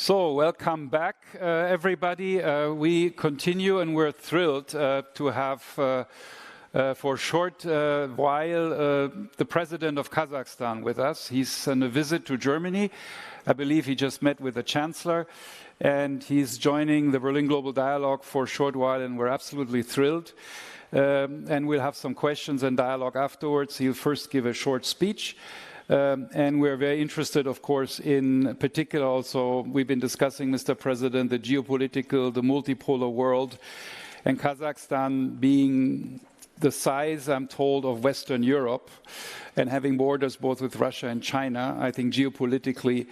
So, welcome back, everybody. We continue, and we're thrilled to have, for a short while, the president of Kazakhstan with us. He's on a visit to Germany. I believe he just met with the chancellor, and he's joining the Berlin Global Dialogue for a short while, and we're absolutely thrilled. And we'll have some questions and dialogue afterwards. He'll first give a short speech. And we're very interested, of course, in particular also, we've been discussing, Mr. President, the geopolitical, the multipolar world, and Kazakhstan being the size, I'm told, of Western Europe, and having borders both with Russia and China. I think geopolitically,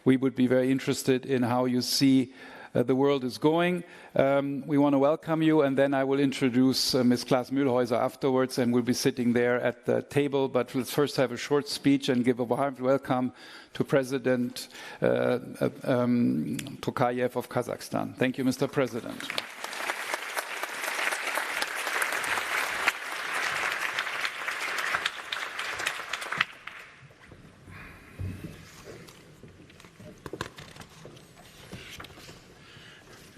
we would be very interested in how you see the world is going. We want to welcome you, and then I will introduce Ms. Claas-Mühlhäuser afterwards, and we'll be sitting there at the table. But let's first have a short speech and give a warm welcome to President Tokayev of Kazakhstan. Thank you, Mr. President.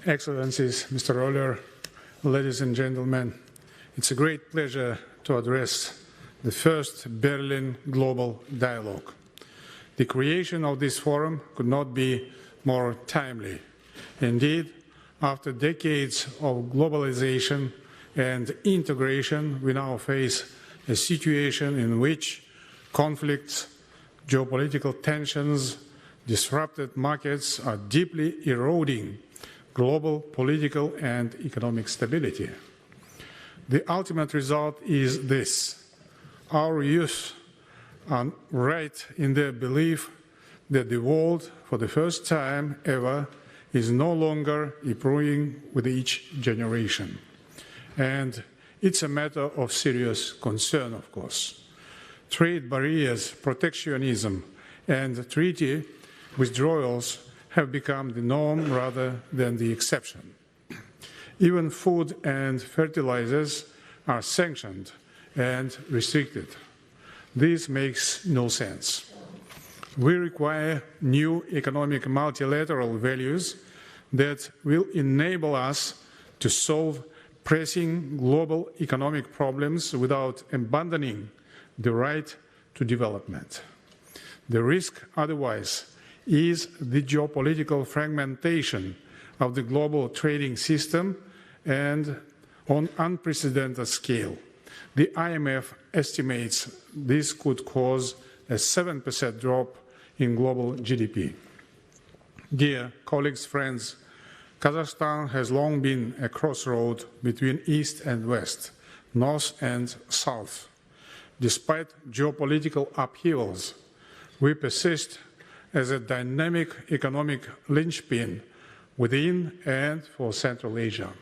Excellencies, Mr. Roller, ladies and gentlemen, it's a great pleasure to address the first Berlin Global Dialogue. The creation of this forum could not be more timely. Indeed, after decades of globalization and integration, we now face a situation in which conflicts, geopolitical tensions, disrupted markets are deeply eroding global political and economic stability. The ultimate result is this: our youth are right in their belief that the world, for the first time ever, is no longer improving with each generation. And it's a matter of serious concern, of course. Trade barriers, protectionism, and treaty withdrawals have become the norm rather than the exception. Even food and fertilizers are sanctioned and restricted. This makes no sense. We require new economic multilateral values that will enable us to solve pressing global economic problems without abandoning the right to development. The risk otherwise is the geopolitical fragmentation of the global trading system and on unprecedented scale. The IMF estimates this could cause a 7% drop in global GDP. Dear colleagues, friends, Kazakhstan has long been a crossroad between East and West, North and South. Despite geopolitical upheavals, we persist as a dynamic economic linchpin within and for Central Asia.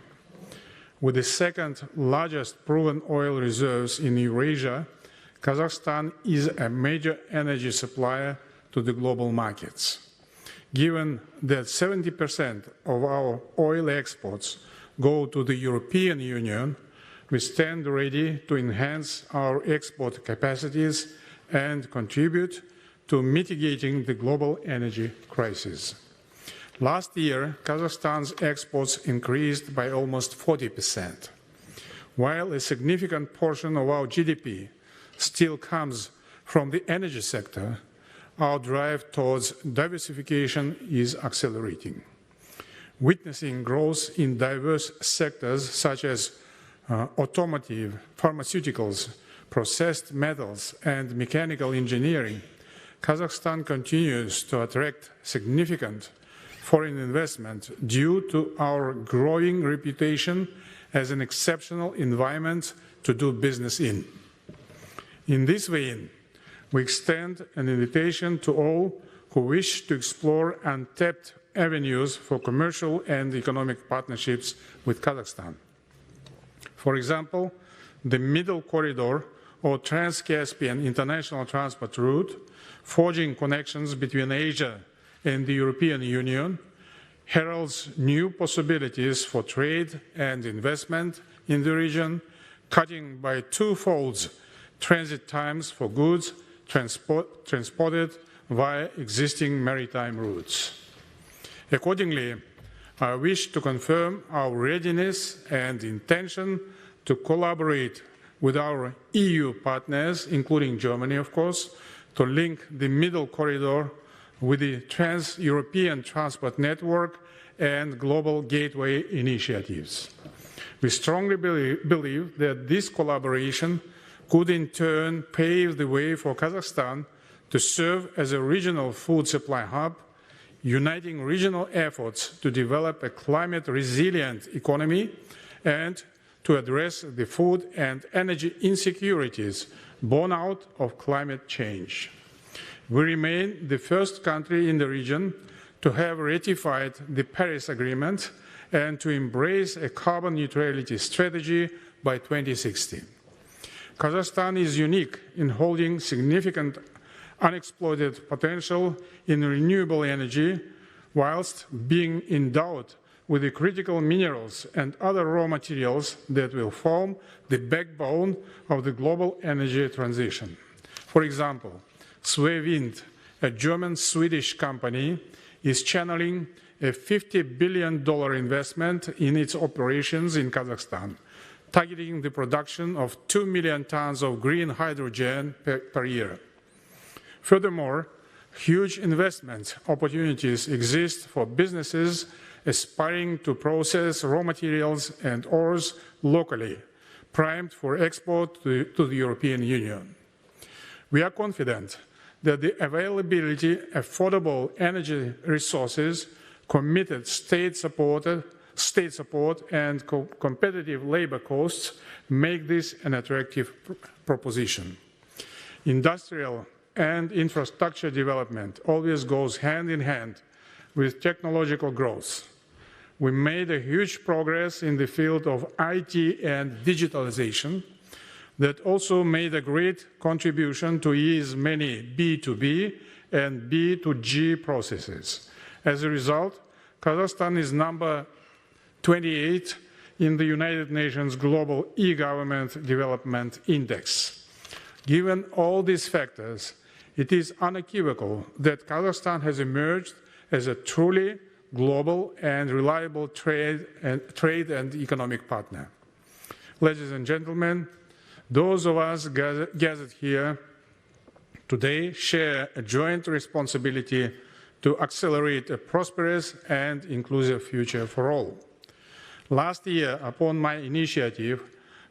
With the second largest proven oil reserves in Eurasia, Kazakhstan is a major energy supplier to the global markets. Given that 70% of our oil exports go to the European Union, we stand ready to enhance our export capacities and contribute to mitigating the global energy crisis. Last year, Kazakhstan's exports increased by almost 40%. While a significant portion of our GDP still comes from the energy sector, our drive towards diversification is accelerating. Witnessing growth in diverse sectors such as automotive, pharmaceuticals, processed metals, and mechanical engineering, Kazakhstan continues to attract significant foreign investment due to our growing reputation as an exceptional environment to do business in. In this vein, we extend an invitation to all who wish to explore untapped avenues for commercial and economic partnerships with Kazakhstan. For example, the Middle Corridor or Trans-Caspian International Transport Route, forging connections between Asia and the European Union, heralds new possibilities for trade and investment in the region, cutting by twofold transit times for goods transported via existing maritime routes. Accordingly, I wish to confirm our readiness and intention to collaborate with our EU partners, including Germany, of course, to link the Middle Corridor with the Trans-European Transport Network and Global Gateway initiatives. We strongly believe that this collaboration could in turn pave the way for Kazakhstan to serve as a regional food supply hub, uniting regional efforts to develop a climate-resilient economy and to address the food and energy insecurities born out of climate change. We remain the first country in the region to have ratified the Paris Agreement and to embrace a carbon neutrality strategy by 2060. Kazakhstan is unique in holding significant unexploited potential in renewable energy, whilst being endowed with the critical minerals and other raw materials that will form the backbone of the global energy transition. For example, Wind, a German-Swedish company, is channeling a $50 billion investment in its operations in Kazakhstan, targeting the production of 2 million tons of green hydrogen per year. Furthermore, huge investment opportunities exist for businesses aspiring to process raw materials and ores locally, primed for export to the European Union. We are confident that the availability of affordable energy resources, committed state support and competitive labor costs make this an attractive proposition. Industrial and infrastructure development always goes hand in hand with technological growth. We made a huge progress in the field of IT and digitalization that also made a great contribution to ease many B2B and B2G processes. As a result, Kazakhstan is number 28 in the United Nations Global E-Government Development Index. Given all these factors, it is unequivocal that Kazakhstan has emerged as a truly global and reliable trade and economic partner. Ladies and gentlemen, those of us gathered here today share a joint responsibility to accelerate a prosperous and inclusive future for all. Last year, upon my initiative,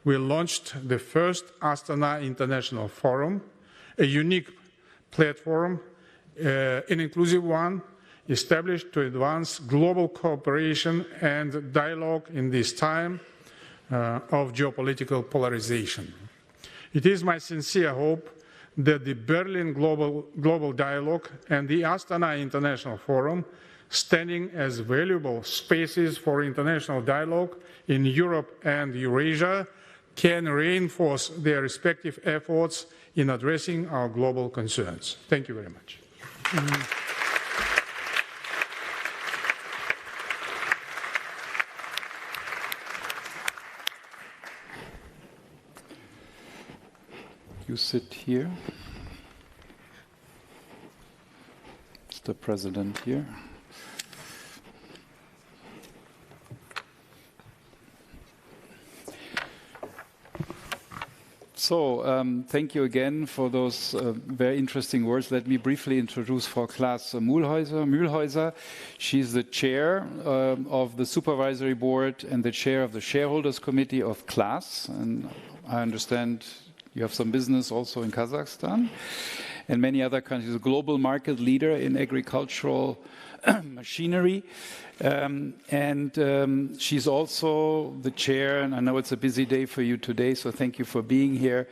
we launched the first Astana International Forum, a unique platform, an inclusive one, established to advance global cooperation and dialogue in this time of geopolitical polarization. It is my sincere hope that the Berlin Global Dialogue and the Astana International Forum, standing as valuable spaces for international dialogue in Europe and Eurasia, can reinforce their respective efforts in addressing our global concerns. Thank you very much. You sit here. Mr. President here. So, thank you again for those very interesting words. Let me briefly introduce Frau Claas-Mühlhäuser. She's the chair of the supervisory board and the chair of the shareholders committee of Claas. And I understand you have some business also in Kazakhstan and many other countries. A global market leader in agricultural machinery. She's also the chair, and I know it's a busy day for you today, so thank you for being here,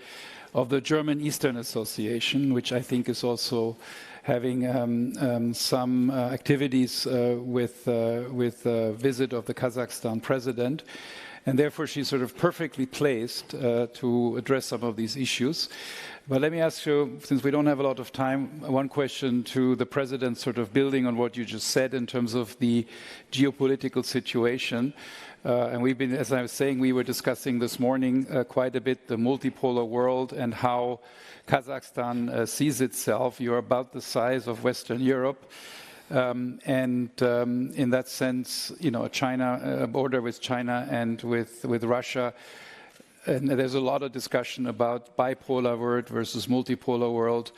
of the German Eastern Association, which I think is also having some activities with the visit of the Kazakhstan president. And therefore, she's sort of perfectly placed to address some of these issues. But let me ask you, since we don't have a lot of time, one question to the President, sort of building on what you just said in terms of the geopolitical situation. And we've been, as I was saying, we were discussing this morning quite a bit the multipolar world and how Kazakhstan sees itself. You're about the size of Western Europe. In that sense, a border with China and with Russia, and there's a lot of discussion about bipolar world versus multipolar world.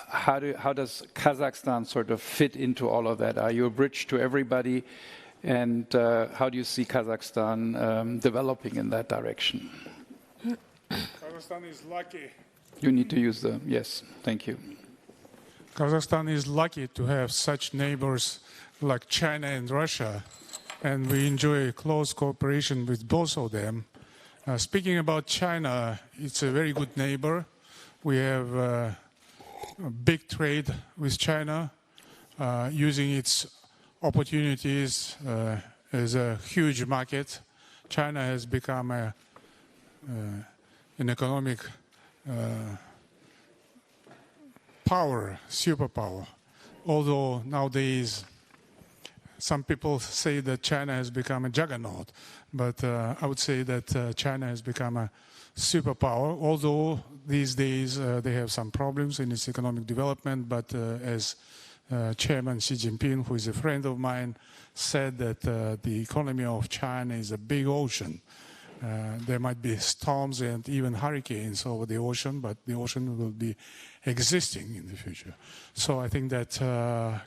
How does Kazakhstan sort of fit into all of that? Are you a bridge to everybody? And how do you see Kazakhstan developing in that direction? Kazakhstan is lucky. You need to use the, yes, thank you. Kazakhstan is lucky to have such neighbors like China and Russia, and we enjoy close cooperation with both of them. Speaking about China, it's a very good neighbor. We have a big trade with China, using its opportunities as a huge market. China has become an economic superpower. Although nowadays some people say that China has become a juggernaut, but I would say that China has become a superpower, although these days they have some problems in its economic development, but as Chairman Xi Jinping, who is a friend of mine, said that the economy of China is a big ocean. There might be storms and even hurricanes over the ocean, but the ocean will be existing in the future. So I think that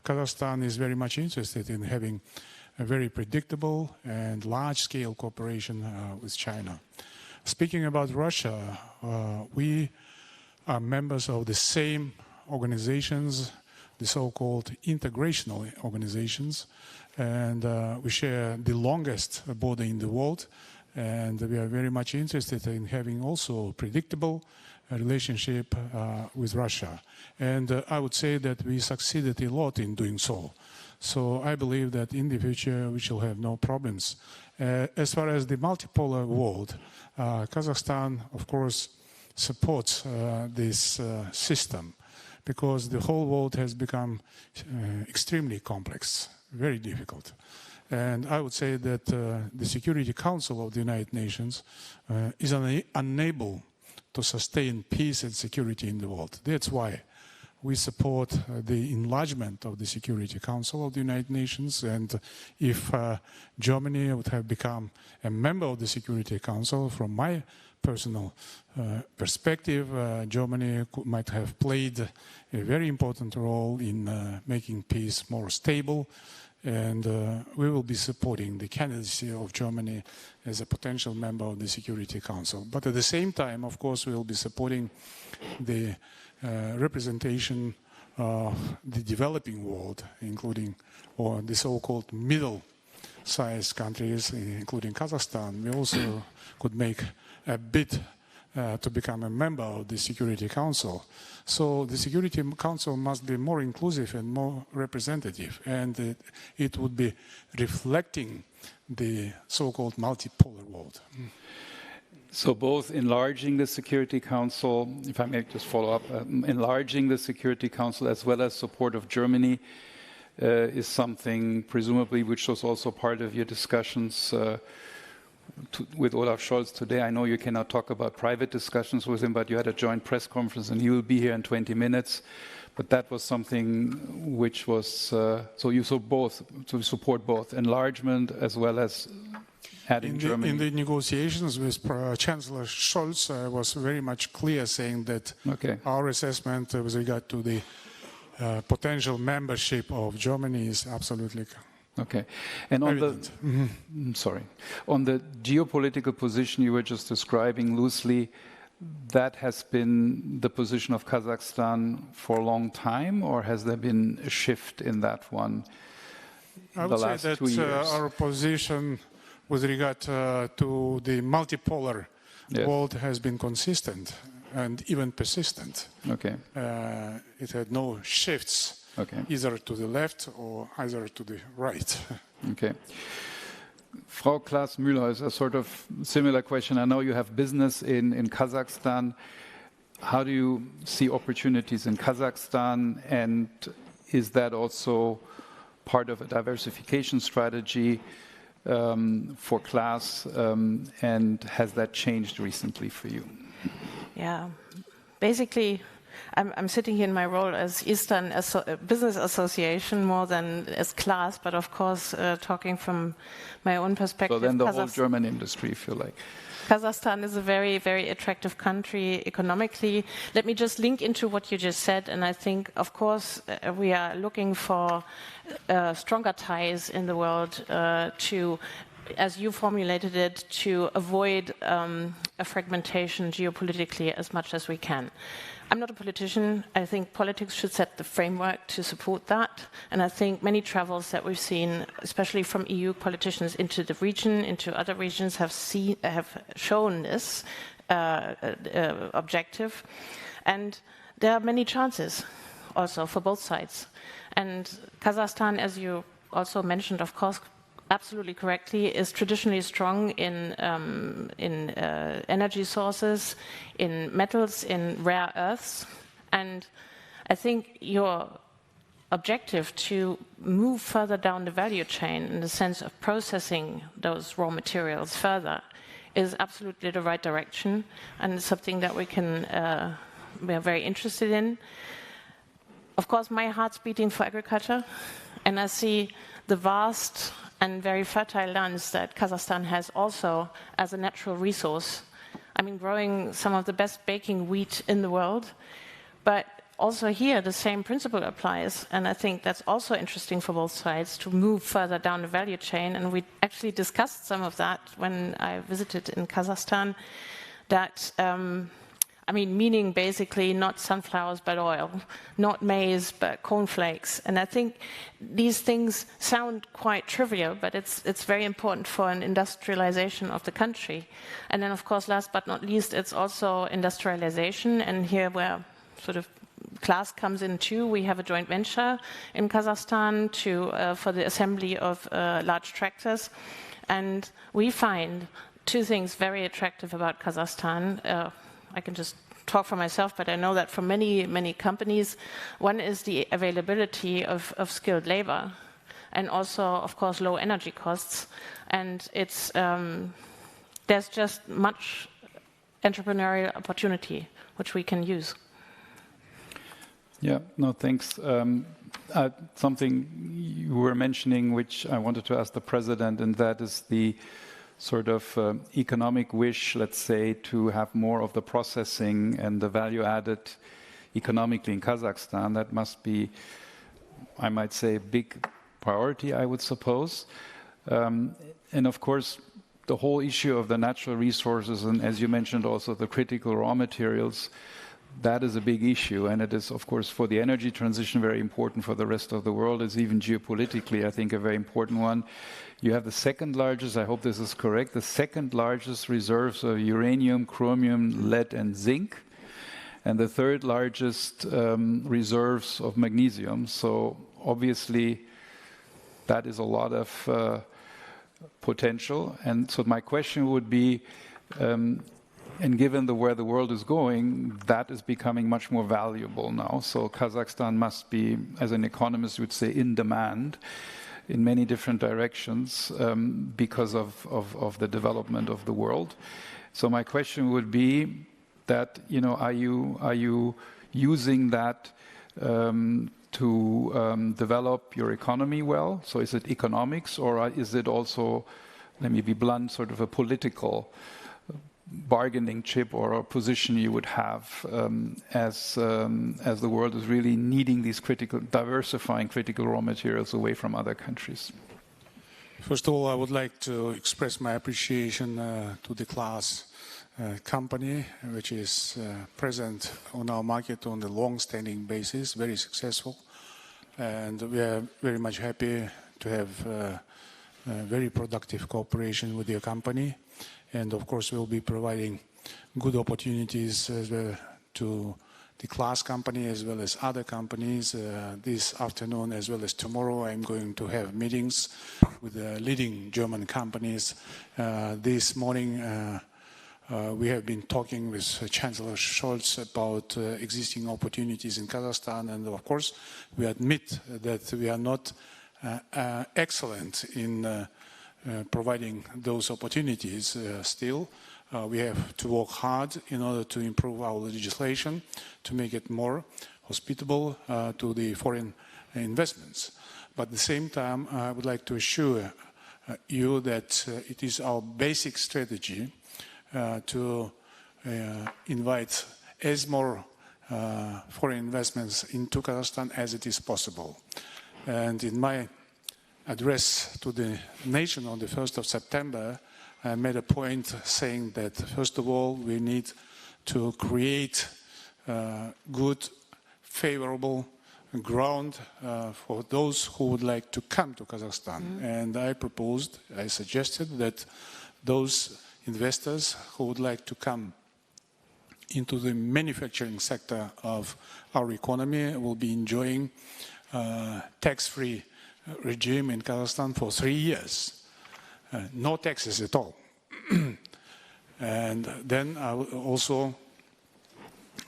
Kazakhstan is very much interested in having a very predictable and large-scale cooperation with China. Speaking about Russia, we are members of the same organizations, the so-called integrational organizations, and we share the longest border in the world. And we are very much interested in having also a predictable relationship with Russia. And I would say that we succeeded a lot in doing so. So I believe that in the future we shall have no problems. As far as the multipolar world, Kazakhstan, of course, supports this system because the whole world has become extremely complex, very difficult. And I would say that the Security Council of the United Nations is unable to sustain peace and security in the world. That's why we support the enlargement of the Security Council of the United Nations. And if Germany would have become a member of the Security Council, from my personal perspective, Germany might have played a very important role in making peace more stable. And we will be supporting the candidacy of Germany as a potential member of the Security Council. But at the same time, of course, we will be supporting the representation of the developing world, including the so-called middle-sized countries, including Kazakhstan. We also could make a bid to become a member of the Security Council. So the Security Council must be more inclusive and more representative, and it would be reflecting the so-called multipolar world. So both enlarging the Security Council, if I may just follow up, enlarging the Security Council as well as support of Germany is something presumably which was also part of your discussions with Olaf Scholz today. I know you cannot talk about private discussions with him, but you had a joint press conference and he will be here in 20 minutes. But that was something which was, so you support both enlargement as well as adding Germany. In the negotiations with Chancellor Scholz, was very much clear saying that our assessment with regard to the potential membership of Germany is absolutely okay. And on evident. On the geopolitical position you were just describing loosely, that has been the position of Kazakhstan for a long time, or has there been a shift in that one I would say that our position with regard to the multipolar world has been consistent and even persistent. Okay. It had no shifts. Either to the left or either to the right. Okay. Frau Claas-Mühlhäuser, sort of similar question. I know you have business in Kazakhstan. How do you see opportunities in Kazakhstan? And is that also part of a diversification strategy for Claas? And has that changed recently for you? Yeah, basically, I'm sitting here in my role as Eastern Business Association more than as class, but of course talking from my own perspective. So then the whole German industry, if you like. Kazakhstan is a very, very attractive country economically. Let me just link into what you just said, and I think, of course, we are looking for stronger ties in the world to, as you formulated it, to avoid a fragmentation geopolitically as much as we can. I'm not a politician. I think politics should set the framework to support that. And I think many travels that we've seen, especially from EU politicians into the region, into other regions, have shown this objective. And there are many chances also for both sides. And Kazakhstan, as you also mentioned, of course, absolutely correctly, is traditionally strong in energy sources, in metals, in rare earths. And I think your objective to move further down the value chain in the sense of processing those raw materials further is absolutely the right direction, and it's something that we are very interested in. Of course, my heart's beating for agriculture, and I see the vast and very fertile lands that Kazakhstan has also as a natural resource. I mean, growing some of the best baking wheat in the world, but also here the same principle applies, and I think that's also interesting for both sides to move further down the value chain, and we actually discussed some of that when I visited in Kazakhstan, that meaning basically not sunflowers but oil, not maize but cornflakes. And I think these things sound quite trivial, but it's very important for an industrialization of the country. And then, of course, last but not least, it's also industrialization. And here where sort of class comes in too, we have a joint venture in Kazakhstan for the assembly of large tractors. And we find two things very attractive about Kazakhstan. I can just talk for myself, but I know that for many, many companies, one is the availability of skilled labor, and also, of course, low energy costs. And it's there's just much entrepreneurial opportunity which we can use. Yeah, no, thanks. Something you were mentioning, which I wanted to ask the President, and that is the sort of economic wish, let's say, to have more of the processing and the value added economically in Kazakhstan. That must be, I might say, a big priority, I would suppose. And of course, the whole issue of the natural resources, and as you mentioned also the critical raw materials, that is a big issue, and it is, of course, for the energy transition very important for the rest of the world. It's even geopolitically, I think, a very important one. You have the second largest, I hope this is correct, the second largest reserves of uranium, chromium, lead, and zinc, and the third largest reserves of magnesium. So obviously, that is a lot of potential. And so my question would be, and given where the world is going, that is becoming much more valuable now. So Kazakhstan must be, as an economist would say, in demand in many different directions because of the development of the world. So my question would be that, are you using that to develop your economy well? So is it economics, or is it also, let me be blunt, sort of a political bargaining chip or a position you would have as the world is really needing these diversifying critical raw materials away from other countries? First of all, I would like to express my appreciation to the Claas company, which is present on our market on a long-standing basis, very successful. And we are very much happy to have very productive cooperation with your company. And of course, we'll be providing good opportunities to the Claas company as well as other companies. This afternoon as well as tomorrow, I'm going to have meetings with the leading German companies. This morning, we have been talking with Chancellor Scholz about existing opportunities in Kazakhstan. And of course, we admit that we are not excellent in providing those opportunities still. we have to work hard in order to improve our legislation, to make it more hospitable to the foreign investments. But at the same time, I would like to assure you that it is our basic strategy to invite as more foreign investments into Kazakhstan as it is possible. And in my address to the nation on the 1st of September, I made a point saying that, first of all, we need to create good, favorable ground for those who would like to come to Kazakhstan. And I suggested that those investors who would like to come into the manufacturing sector of our economy will be enjoying tax-free regime in Kazakhstan for 3 years. No taxes at all. And then I also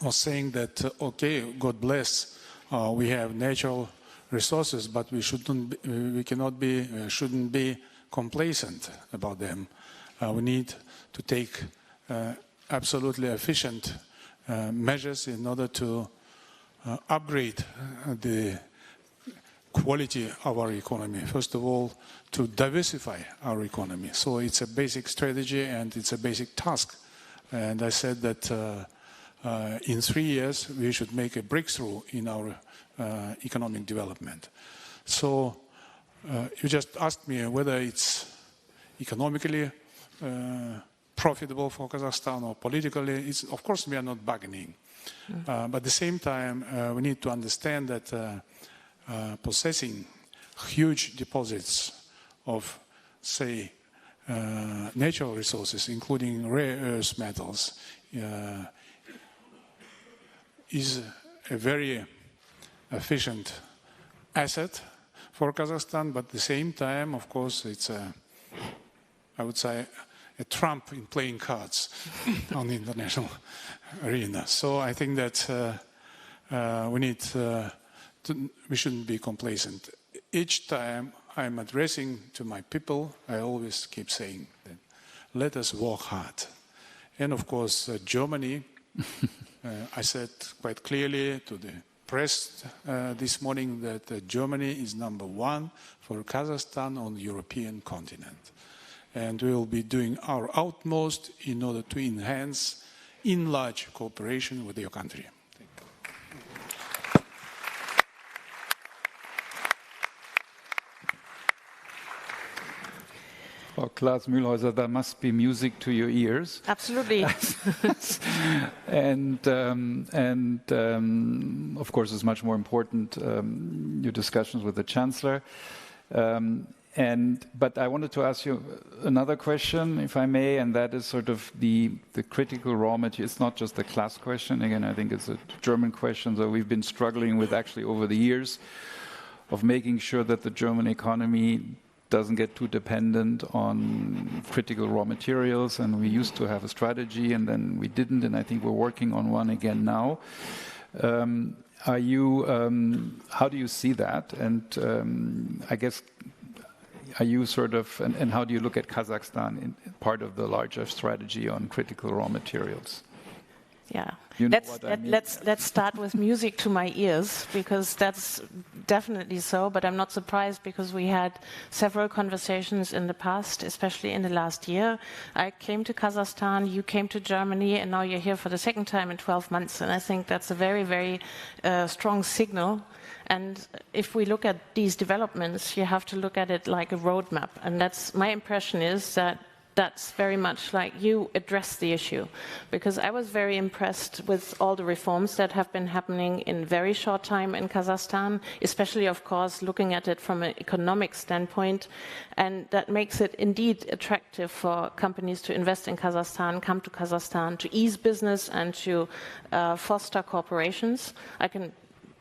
was saying that, okay, God bless, we have natural resources, but we shouldn't be complacent about them. We need to take absolutely efficient measures in order to upgrade the quality of our economy. First of all, to diversify our economy. So it's a basic strategy and it's a basic task. And I said that in 3 years we should make a breakthrough in our economic development. So you just asked me whether it's economically profitable for Kazakhstan or politically. Of course, we are not bargaining. But at the same time, we need to understand that possessing huge deposits of, say, natural resources, including rare earth metals, is a very efficient asset for Kazakhstan, but at the same time, of course, it's I would say, a trump in playing cards on the international arena. So I think that we shouldn't be complacent. Each time I'm addressing to my people, I always keep saying that let us work hard. And of course, Germany, I said quite clearly to the press this morning that Germany is #1 for Kazakhstan on the European continent. And we will be doing our utmost in order to enlarge cooperation with your country. Oh, Claas-Mühlhäuser, that must be music to your ears. Absolutely. and of course, it's much more important, your discussions with the Chancellor. But I wanted to ask you another question, if I may, and that is sort of the critical raw material. It's not just a class question. Again, I think it's a German question that we've been struggling with actually over the years of making sure that the German economy doesn't get too dependent on critical raw materials. And we used to have a strategy, and then we didn't. And I think we're working on one again now. How do you see that? And I guess, are you sort of, and how do you look at Kazakhstan in part of the larger strategy on critical raw materials? Yeah, you know what I mean? let's start with music to my ears, because that's definitely so. But I'm not surprised, because we had several conversations in the past, especially in the last year. I came to Kazakhstan, you came to Germany, and now you're here for the second time in 12 months. And I think that's a very, very strong signal. And if we look at these developments, you have to look at it like a roadmap. And that's my impression is that that's very much like you address the issue. Because I was very impressed with all the reforms that have been happening in very short time in Kazakhstan, especially, of course, looking at it from an economic standpoint. And that makes it indeed attractive for companies to invest in Kazakhstan, come to Kazakhstan, to ease business and to foster corporations. I can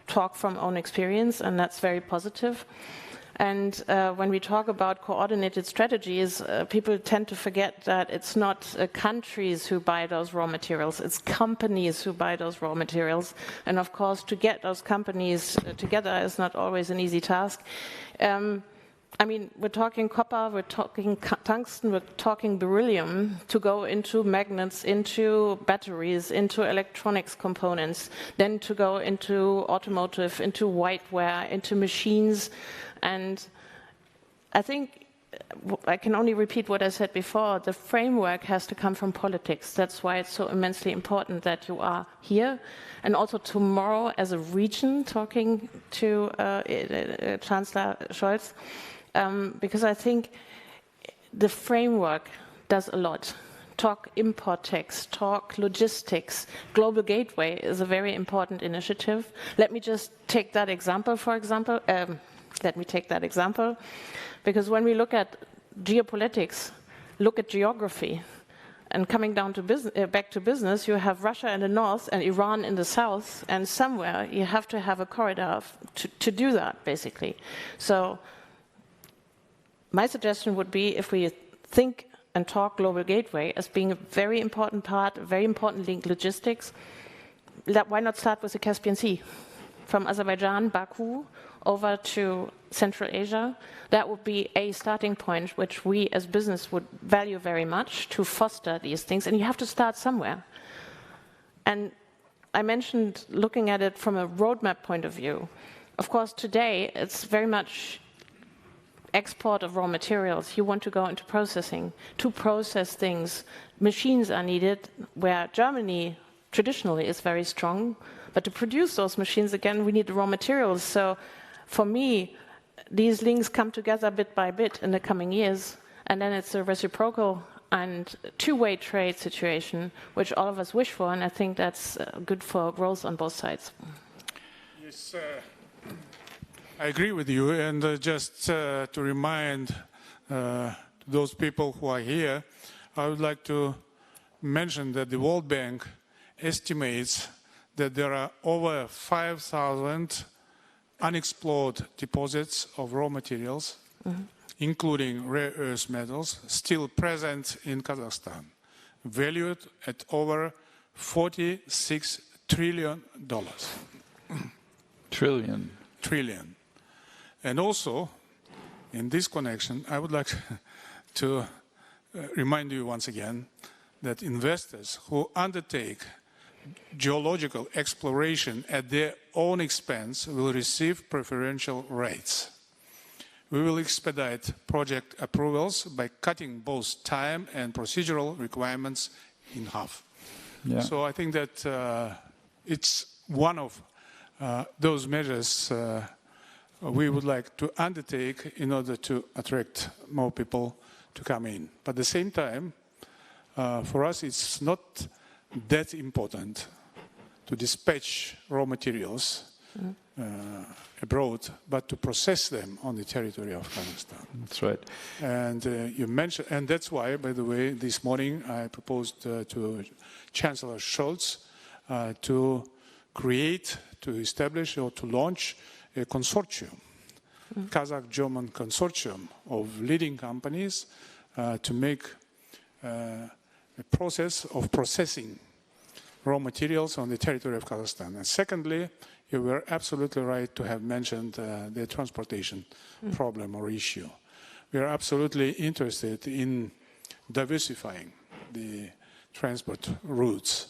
talk from own experience, and that's very positive. And when we talk about coordinated strategies, people tend to forget that it's not countries who buy those raw materials, it's companies who buy those raw materials. And of course, to get those companies together is not always an easy task. I mean, we're talking copper, we're talking tungsten, we're talking beryllium to go into magnets, into batteries, into electronics components, then to go into automotive, into whiteware, into machines. And I think I can only repeat what I said before. The framework has to come from politics. That's why it's so immensely important that you are here. And also tomorrow as a region talking to Chancellor Scholz. Because I think the framework does a lot. Talk import tax, talk logistics. Global Gateway is a very important initiative. Let me just take that example, because when we look at geopolitics, look at geography, and coming down to back to business, you have Russia in the north and Iran in the south, and somewhere you have to have a corridor to do that, basically. So my suggestion would be, if we think and talk Global Gateway as being a very important part, a very important link, logistics, why not start with the Caspian Sea? From Azerbaijan, Baku, over to Central Asia. That would be a starting point which we as business would value very much to foster these things. And you have to start somewhere. And I mentioned looking at it from a roadmap point of view. Of course, today it's very much export of raw materials. You want to go into processing. To process things, machines are needed, where Germany traditionally is very strong. But to produce those machines, again, we need the raw materials. So for me, these links come together bit by bit in the coming years. And then it's a reciprocal and two-way trade situation, which all of us wish for. And I think that's good for growth on both sides. Yes, I agree with you. And just to remind those people who are here, I would like to mention that the World Bank estimates that there are over 5,000 unexplored deposits of raw materials, including rare earth metals, still present in Kazakhstan, valued at over $46 trillion. Trillion. And also, in this connection, I would like to remind you once again that investors who undertake geological exploration at their own expense will receive preferential rates. We will expedite project approvals by cutting both time and procedural requirements in half. Yeah. So I think that it's one of those measures we would like to undertake in order to attract more people to come in. But at the same time, for us, it's not that important to dispatch raw materials abroad, but to process them on the territory of Kazakhstan. That's right. And you mentioned, and that's why, by the way, this morning I proposed to Chancellor Scholz to create, to establish, or to launch a consortium, Kazakh-German consortium of leading companies to make a process of processing raw materials on the territory of Kazakhstan. And secondly, you were absolutely right to have mentioned the transportation problem or issue. We are absolutely interested in diversifying the transport routes.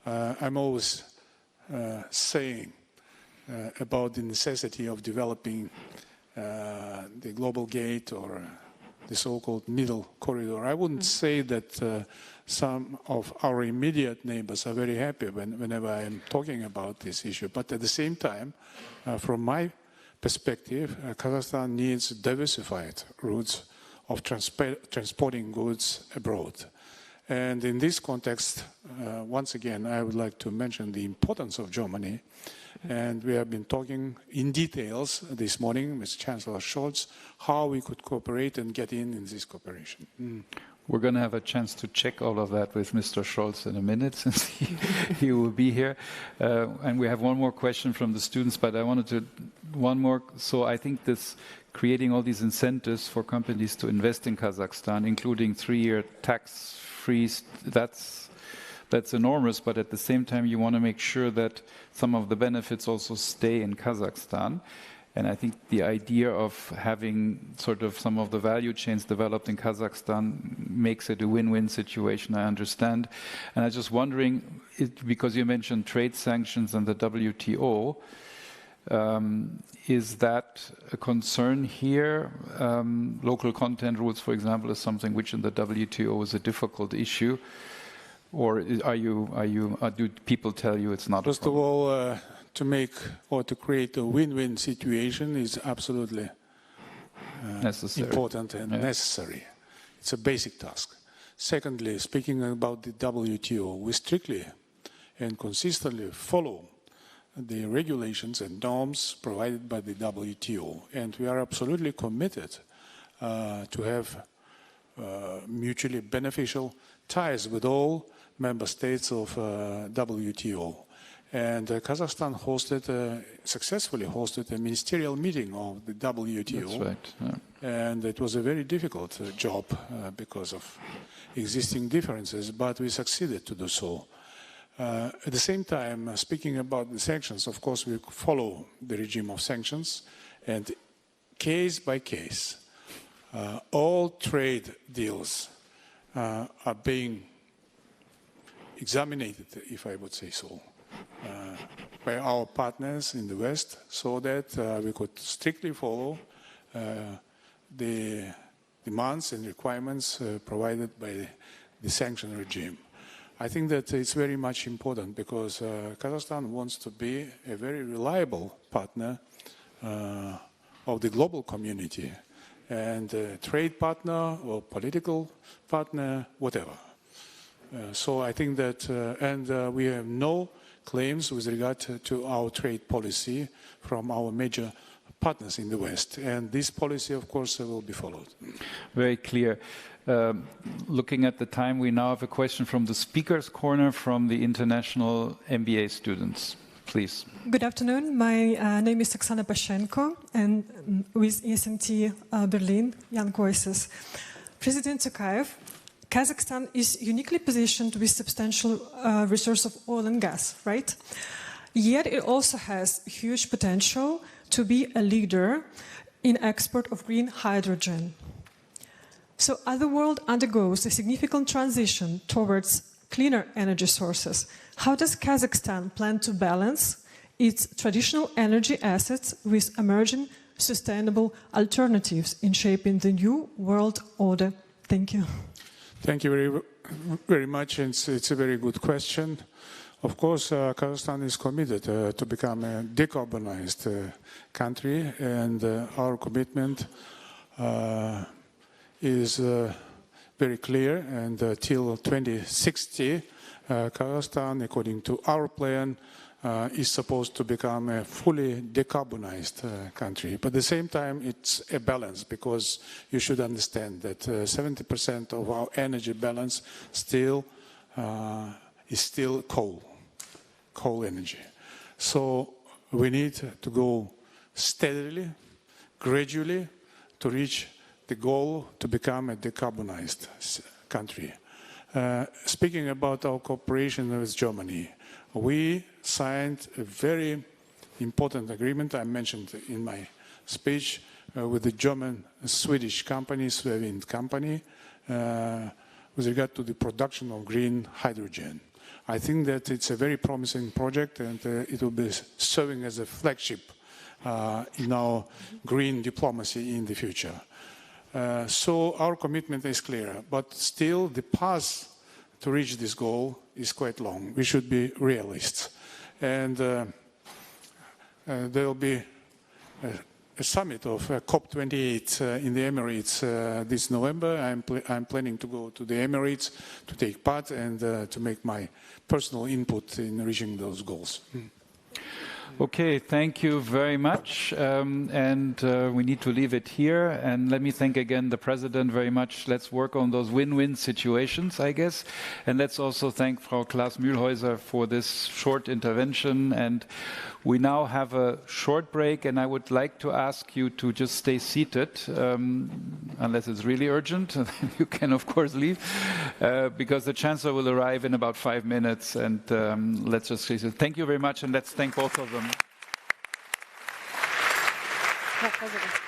I'm always saying about the necessity of developing the global gate or the so-called middle corridor. I wouldn't say that some of our immediate neighbors are very happy whenever I'm talking about this issue. But at the same time, from my perspective, Kazakhstan needs diversified routes of transporting goods abroad. And in this context, once again, I would like to mention the importance of Germany. And we have been talking in details this morning with Chancellor Scholz how we could cooperate and get in this cooperation. We're going to have a chance to check all of that with Mr. Scholz in a minute, since he will be here. And we have one more question from the students, but I wanted to, one more. So I think this creating all these incentives for companies to invest in Kazakhstan, including 3-year tax-free, that's enormous, but at the same time you want to make sure that some of the benefits also stay in Kazakhstan. And I think the idea of having sort of some of the value chains developed in Kazakhstan makes it a win-win situation, I understand. And I was just wondering, because you mentioned trade sanctions and the WTO, is that a concern here? Local content rules, for example, is something which in the WTO is a difficult issue. Or do people tell you it's not? First of all, to make or to create a win-win situation is absolutely important and necessary. It's a basic task. Secondly, speaking about the WTO, we strictly and consistently follow the regulations and norms provided by the WTO, and we are absolutely committed to have mutually beneficial ties with all member states of WTO. And Kazakhstan successfully hosted a ministerial meeting of the WTO. That's right. Yeah. And it was a very difficult job because of existing differences, but we succeeded to do so. At the same time, speaking about the sanctions, of course, we follow the regime of sanctions, and case by case, all trade deals are being examined, if I would say so, by our partners in the West, so that we could strictly follow the demands and requirements provided by the sanction regime. I think that it's very much important because Kazakhstan wants to be a very reliable partner of the global community, and a trade partner or political partner, whatever. So I think that, and we have no claims with regard to our trade policy from our major partners in the West. And this policy, of course, will be followed. Very clear. Looking at the time, we now have a question from the speaker's corner from the international MBA students. Please. Good afternoon. My name is Oksana Pashenko, and with ESMT Berlin, Young Voices. President Tokayev, Kazakhstan is uniquely positioned with substantial resource of oil and gas, right? Yet it also has huge potential to be a leader in export of green hydrogen. So as the world undergoes a significant transition towards cleaner energy sources, how does Kazakhstan plan to balance its traditional energy assets with emerging sustainable alternatives in shaping the new world order? Thank you. Thank you very, very much. It's a very good question. Of course, Kazakhstan is committed to become a decarbonized country, and our commitment is very clear. And till 2060, Kazakhstan, according to our plan, is supposed to become a fully decarbonized country. But at the same time, it's a balance, because you should understand that 70% of our energy balance is still coal energy. So we need to go steadily, gradually, to reach the goal to become a decarbonized country. Speaking about our cooperation with Germany, we signed a very important agreement I mentioned in my speech with the German-Swedish company, Swevind company, with regard to the production of green hydrogen. I think that it's a very promising project, and it will be serving as a flagship in our green diplomacy in the future. So our commitment is clear, but still the path to reach this goal is quite long. We should be realists. And there will be a summit of COP28 in the Emirates this November. I'm planning to go to the Emirates to take part and to make my personal input in reaching those goals. Okay, thank you very much. And we need to leave it here. And let me thank again the President very much. Let's work on those win-win situations, I guess. And let's also thank Frau Claas-Mühlhäuser for this short intervention. And we now have a short break, and I would like to ask you to just stay seated, unless it's really urgent. You can, of course, leave, because the Chancellor will arrive in about 5 minutes. And let's just say thank you very much, and let's thank both of them. Herr Präsident.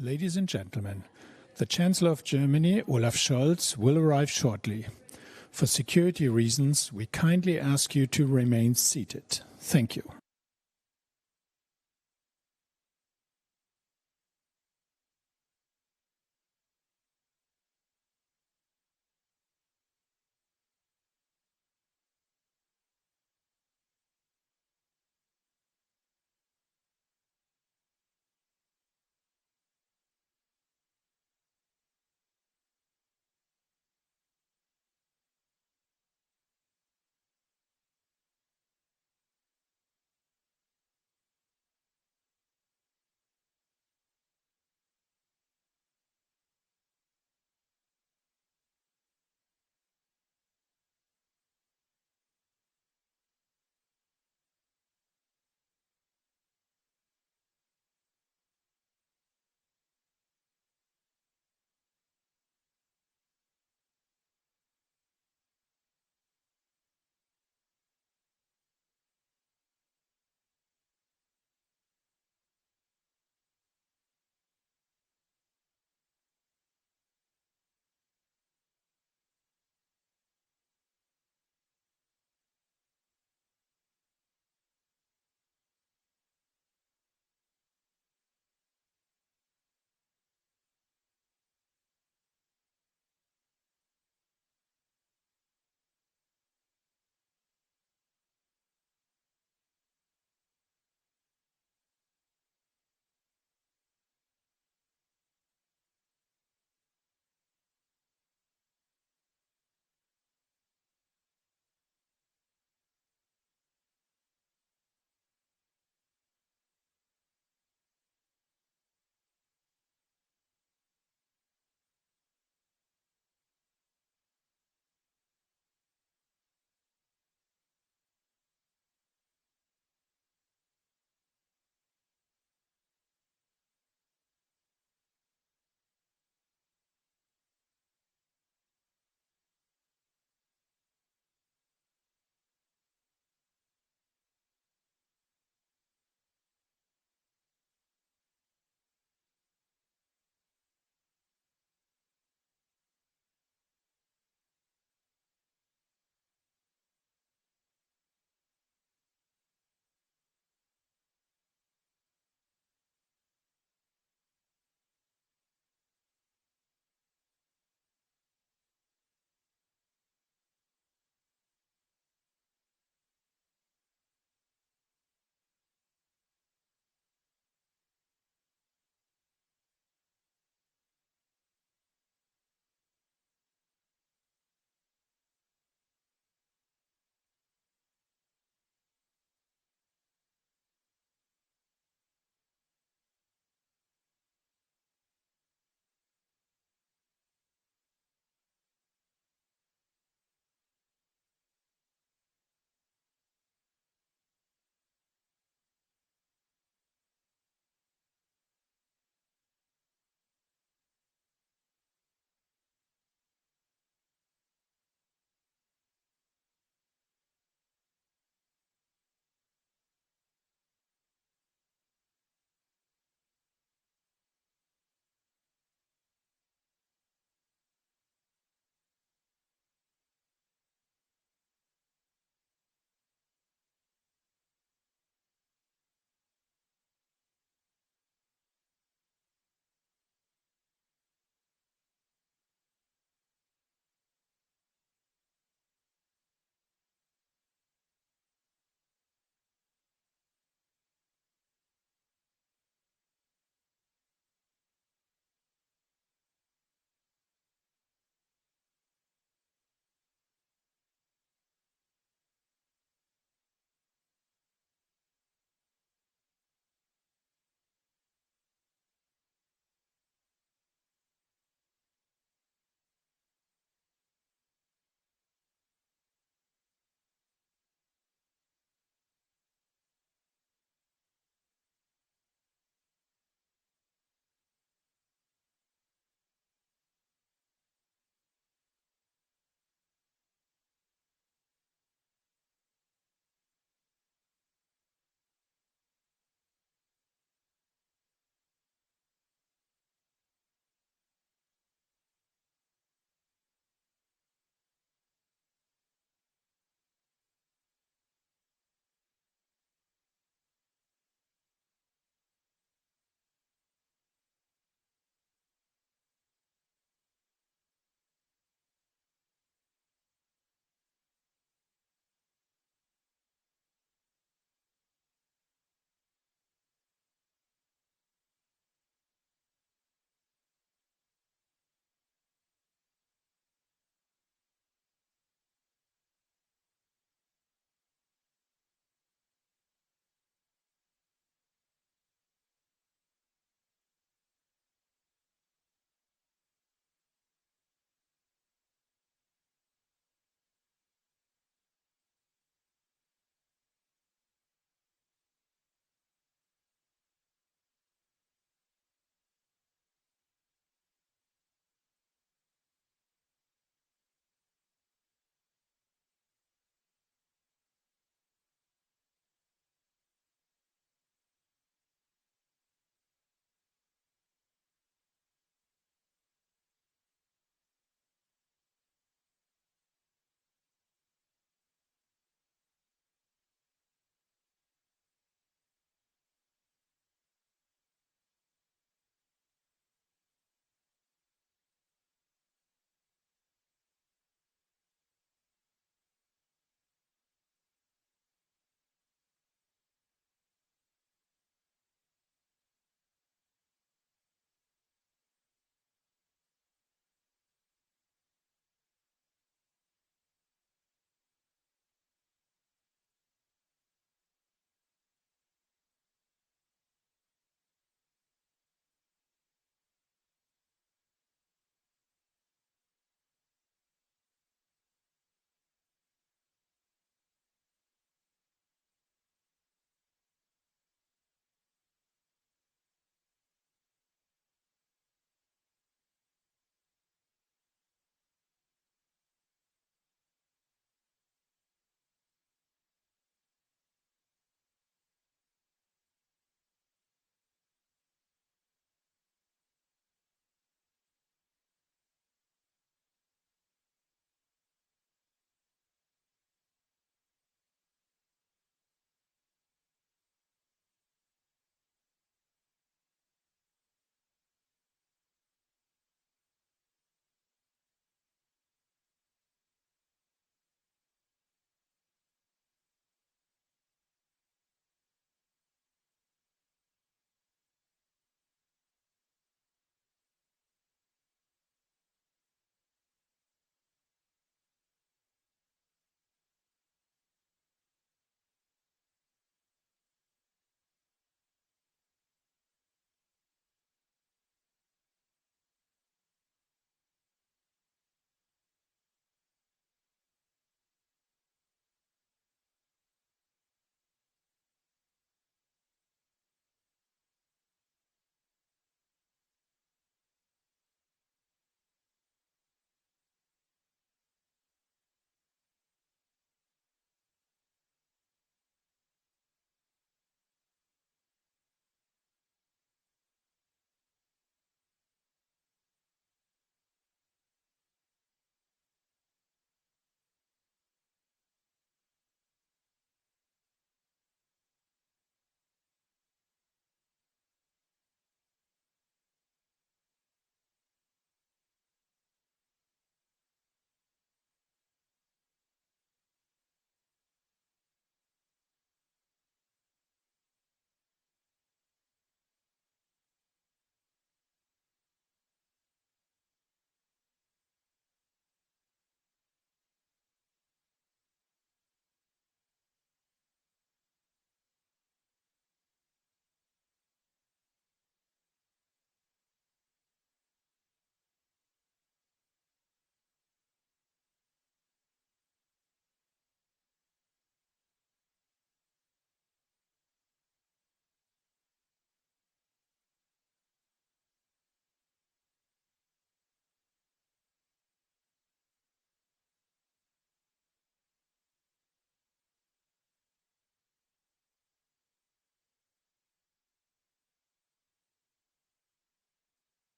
Ladies and gentlemen, the Chancellor of Germany, Olaf Scholz, will arrive shortly. For security reasons, we kindly ask you to remain seated. Thank you.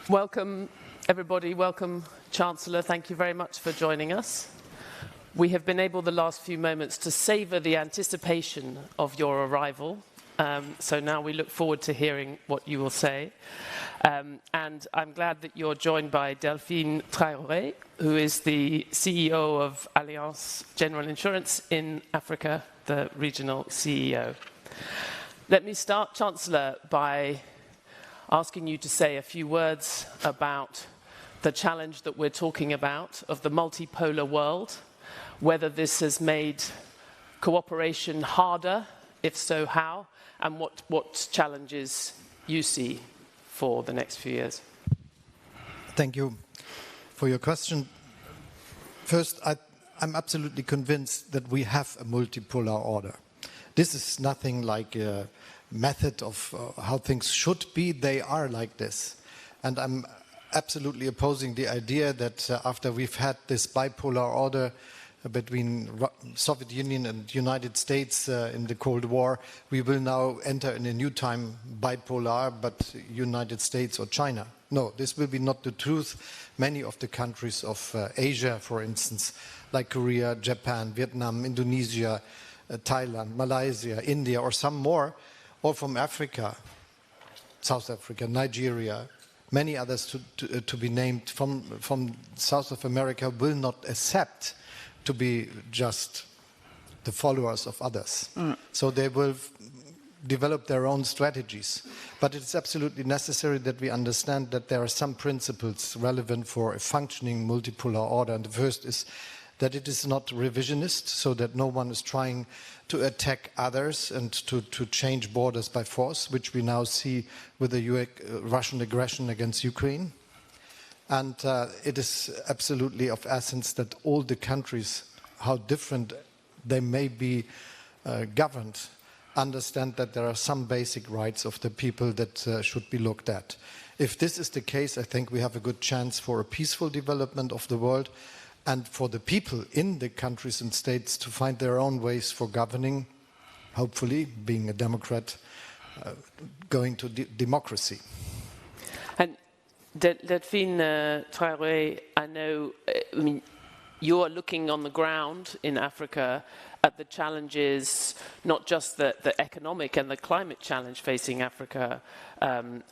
Welcome, everybody. Welcome, Chancellor. Thank you very much for joining us. We have been able the last few moments to savor the anticipation of your arrival. So now we look forward to hearing what you will say. And I'm glad that you're joined by Delphine Traoré, who is the CEO of Allianz General Insurance in Africa, the regional CEO. Let me start, Chancellor, by asking you to say a few words about the challenge that we're talking about of the multipolar world, whether this has made cooperation harder, if so how, and what challenges you see for the next few years. Thank you for your question. First, I'm absolutely convinced that we have a multipolar order. This is nothing like a method of how things should be. They are like this. And I'm absolutely opposing the idea that after we've had this bipolar order between Soviet Union and United States in the Cold War, we will now enter in a new time bipolar, but United States or China. No, this will be not the truth. Many of the countries of Asia, for instance, like Korea, Japan, Vietnam, Indonesia, Thailand, Malaysia, India, or some more, or from Africa, South Africa, Nigeria, many others to be named from South of America, will not accept to be just the followers of others. So they will develop their own strategies. But it's absolutely necessary that we understand that there are some principles relevant for a functioning multipolar order. And the first is that it is not revisionist, so that no one is trying to attack others and to change borders by force, which we now see with the Russian aggression against Ukraine. And it is absolutely of essence that all the countries, how different they may be governed, understand that there are some basic rights of the people that should be looked at. If this is the case, I think we have a good chance for a peaceful development of the world, and for the people in the countries and states to find their own ways for governing, hopefully, being a Democrat, going to democracy. And Delphine Traoré, I know, you are looking on the ground in Africa at the challenges, not just the economic and the climate challenge facing Africa,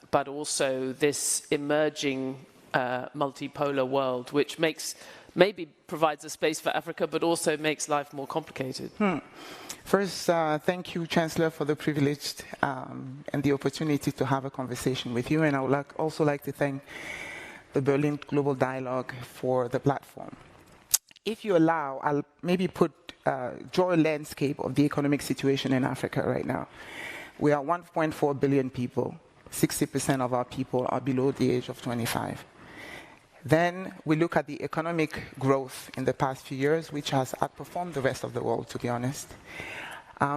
but also this emerging multipolar world, which maybe provides a space for Africa, but also makes life more complicated. First, thank you, Chancellor, for the privilege and the opportunity to have a conversation with you. And I would also like to thank the Berlin Global Dialogue for the platform. If you allow, I'll maybe draw a landscape of the economic situation in Africa right now. We are 1.4 billion people. 60% of our people are below the age of 25. Then we look at the economic growth in the past few years, which has outperformed the rest of the world, to be honest.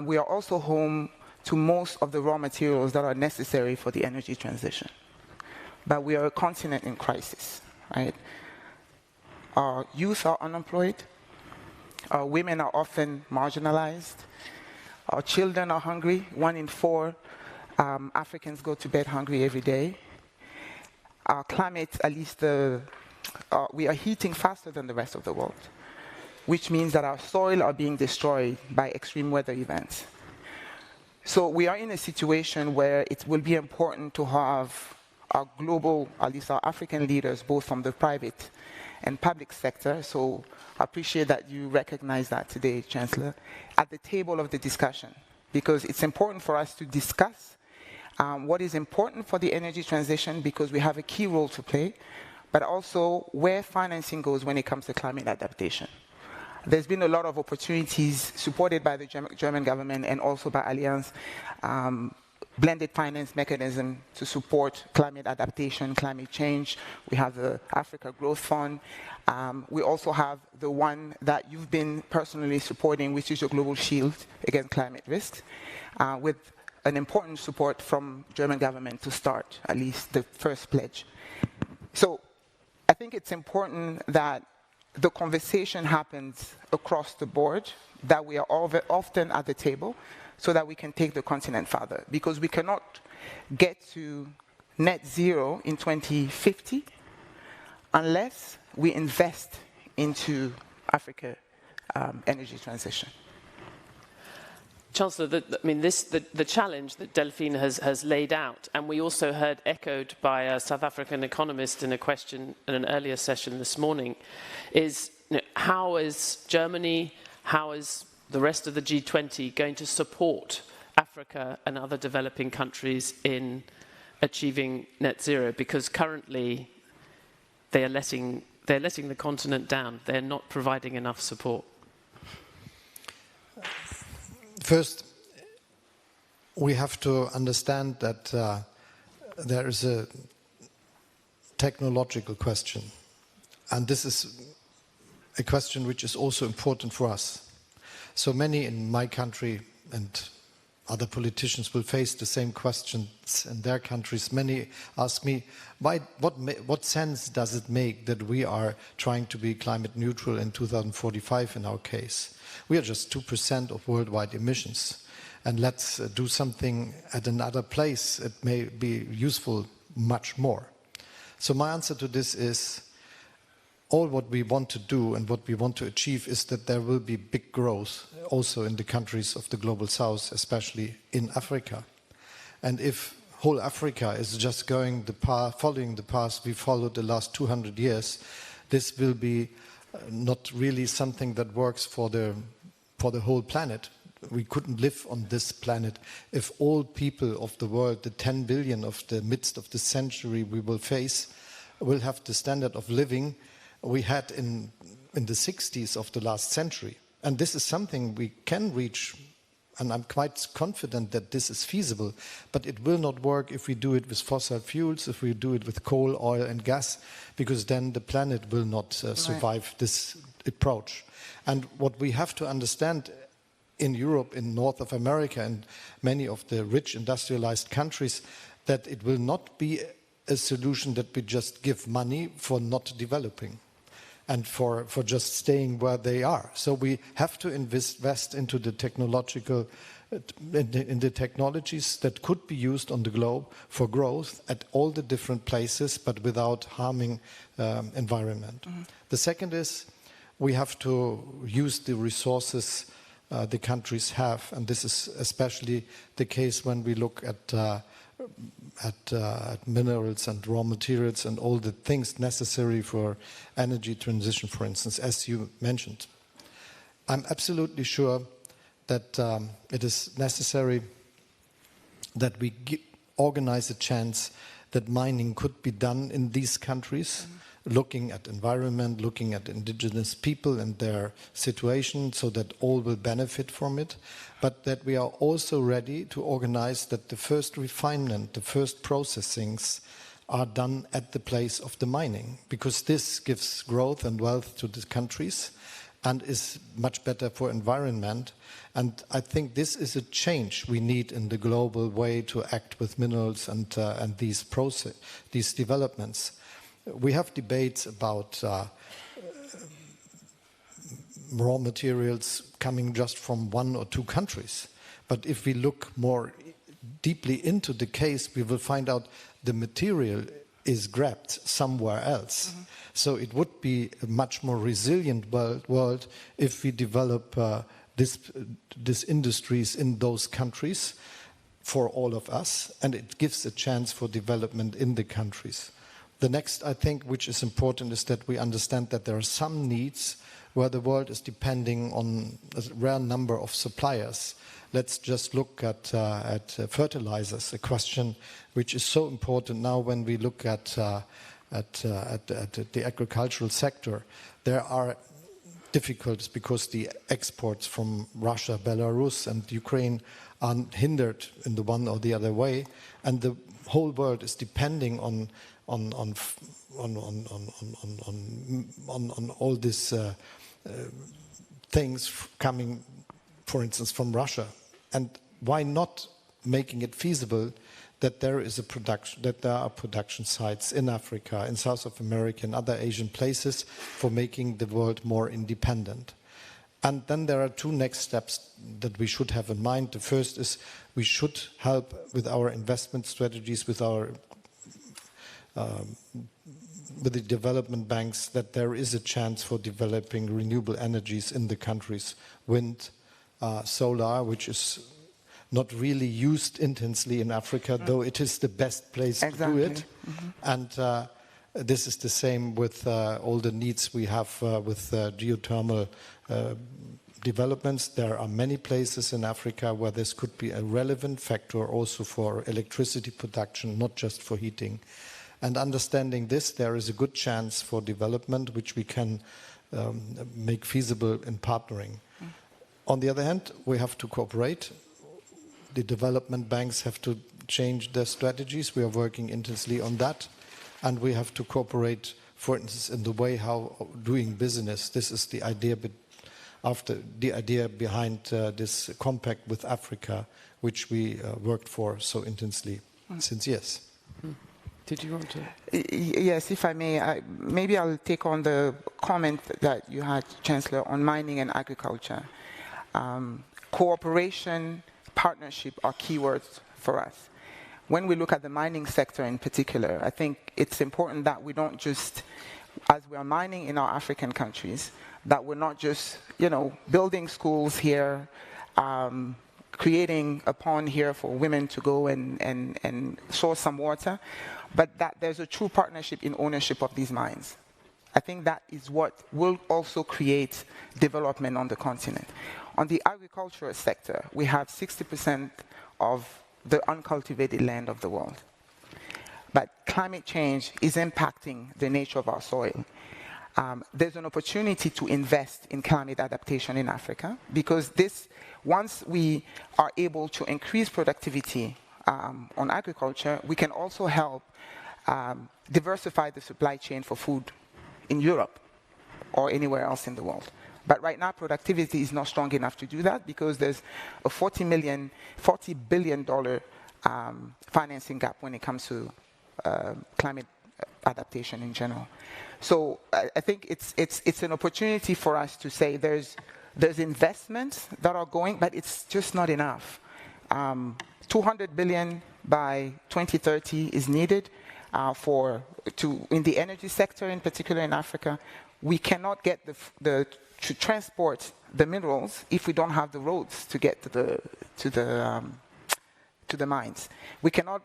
We are also home to most of the raw materials that are necessary for the energy transition. But we are a continent in crisis, right? Our youth are unemployed. Our women are often marginalized. Our children are hungry. 1 in 4 Africans go to bed hungry every day. Our climate, at least we are heating faster than the rest of the world, which means that our soil are being destroyed by extreme weather events. So we are in a situation where it will be important to have our global, at least our African leaders, both from the private and public sector, so I appreciate that you recognize that today, Chancellor, at the table of the discussion, because it's important for us to discuss what is important for the energy transition, because we have a key role to play, but also where financing goes when it comes to climate adaptation. There's been a lot of opportunities supported by the German government and also by Allianz blended finance mechanism to support climate adaptation, climate change. We have the Africa Growth Fund. We also have the one that you've been personally supporting, which is your Global Shield against climate risks, with an important support from German government to start, at least the first pledge. So I think it's important that the conversation happens across the board, that we are all very often at the table, so that we can take the continent further. Because we cannot get to net zero in 2050 unless we invest into Africa energy transition. Chancellor, the challenge that Delphine has laid out, and we also heard echoed by a South African economist in a question in an earlier session this morning, is how is Germany, how is the rest of the G20 going to support Africa and other developing countries in achieving net zero? Because currently they're letting the continent down. They're not providing enough support. First, we have to understand that there is a technological question. And this is a question which is also important for us. So many in my country and other politicians will face the same questions in their countries. Many ask me, what sense does it make that we are trying to be climate neutral in 2045 in our case? We are just 2% of worldwide emissions. And let's do something at another place. It may be useful much more. So my answer to this is, all what we want to do and what we want to achieve is that there will be big growth also in the countries of the global south, especially in Africa. And if whole Africa is just going following the path we followed the last 200 years, this will be not really something that works for the whole planet. We couldn't live on this planet if all people of the world, the 10 billion of the midst of the century we will face, will have the standard of living we had in the 60s of the last century. And this is something we can reach, and I'm quite confident that this is feasible, but it will not work if we do it with fossil fuels, if we do it with coal, oil and gas, because then the planet will not survive this approach. And what we have to understand in Europe, in North of America, and many of the rich industrialized countries, that it will not be a solution that we just give money for not developing and for just staying where they are. So we have to invest into the in the technologies that could be used on the globe for growth at all the different places, but without harming environment. Mm-hmm. The second is we have to use the resources the countries have, and this is especially the case when we look at minerals and raw materials and all the things necessary for energy transition, for instance, as you mentioned. I'm absolutely sure that it is necessary that we organize a chance that mining could be done in these countries, looking at environment, looking at indigenous people and their situation so that all will benefit from it, but that we are also ready to organize that the first refinement, the first processings are done at the place of the mining, because this gives growth and wealth to the countries and is much better for environment. And I think this is a change we need in the global way to act with minerals and these developments. We have debates about raw materials coming just from one or two countries. But if we look more deeply into the case, we will find out the material is grabbed somewhere else. Mm-hmm. So it would be a much more resilient world if we develop these industries in those countries for all of us, and it gives a chance for development in the countries. The next, I think, which is important, is that we understand that there are some needs where the world is depending on a rare number of suppliers. Let's just look at fertilizers, a question which is so important now when we look at the agricultural sector. There are difficulties because the exports from Russia, Belarus and Ukraine unhindered in the one or the other way, and the whole world is depending on all these things coming, for instance, from Russia. And why not making it feasible that there is a production, that there are production sites in Africa, in South of America, and other Asian places for making the world more independent? And then there are two next steps that we should have in mind. The first is we should help with our investment strategies, with our with the development banks, that there is a chance for developing renewable energies in the countries, wind, solar, which is not really used intensely in Africa, though it is the best place to do it. And this is the same with all the needs we have with geothermal developments. There are many places in Africa where this could be a relevant factor also for electricity production, not just for heating. And understanding this, there is a good chance for development, which we can make feasible in partnering. On the other hand, we have to cooperate. The development banks have to change their strategies. We are working intensely on that. And we have to cooperate, for instance, in the way how doing business. This is the idea behind this compact with Africa, which we worked for so intensely since years. Did you want to? Yes, if I may, maybe I'll take on the comment that you had, Chancellor, on mining and agriculture. Cooperation, partnership are keywords for us. When we look at the mining sector in particular, I think it's important that we don't just, as we are mining in our African countries, that we're not just, building schools here, creating a pond here for women to go and source some water, but that there's a true partnership in ownership of these mines. I think that is what will also create development on the continent. On the agricultural sector, we have 60% of the uncultivated land of the world. But climate change is impacting the nature of our soil. There's an opportunity to invest in climate adaptation in Africa, because once we are able to increase productivity on agriculture, we can also help diversify the supply chain for food in Europe or anywhere else in the world. But right now, productivity is not strong enough to do that, because there's a $40 billion financing gap when it comes to climate adaptation in general. So I think it's an opportunity for us to say there's investments that are going, but it's just not enough. 200 billion by 2030 is needed in the energy sector, in particular in Africa. We cannot get to transport the minerals if we don't have the roads to get to the mines. We cannot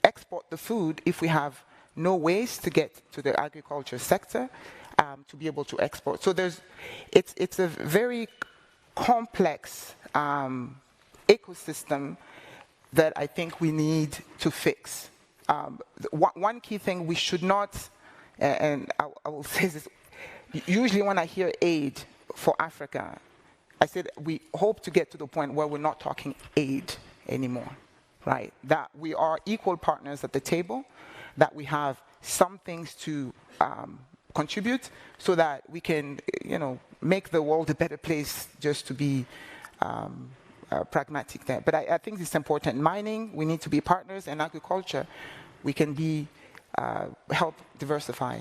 export the food if we have no ways to get to the agriculture sector to be able to export. So it's a very complex ecosystem that I think we need to fix. One key thing we should not, and I will say this, usually when I hear aid for Africa, I said we hope to get to the point where we're not talking aid anymore, right? That we are equal partners at the table, that we have some things to contribute so that we can, make the world a better place, just to be pragmatic there. But I think it's important. Mining, we need to be partners, and agriculture, we can help diversify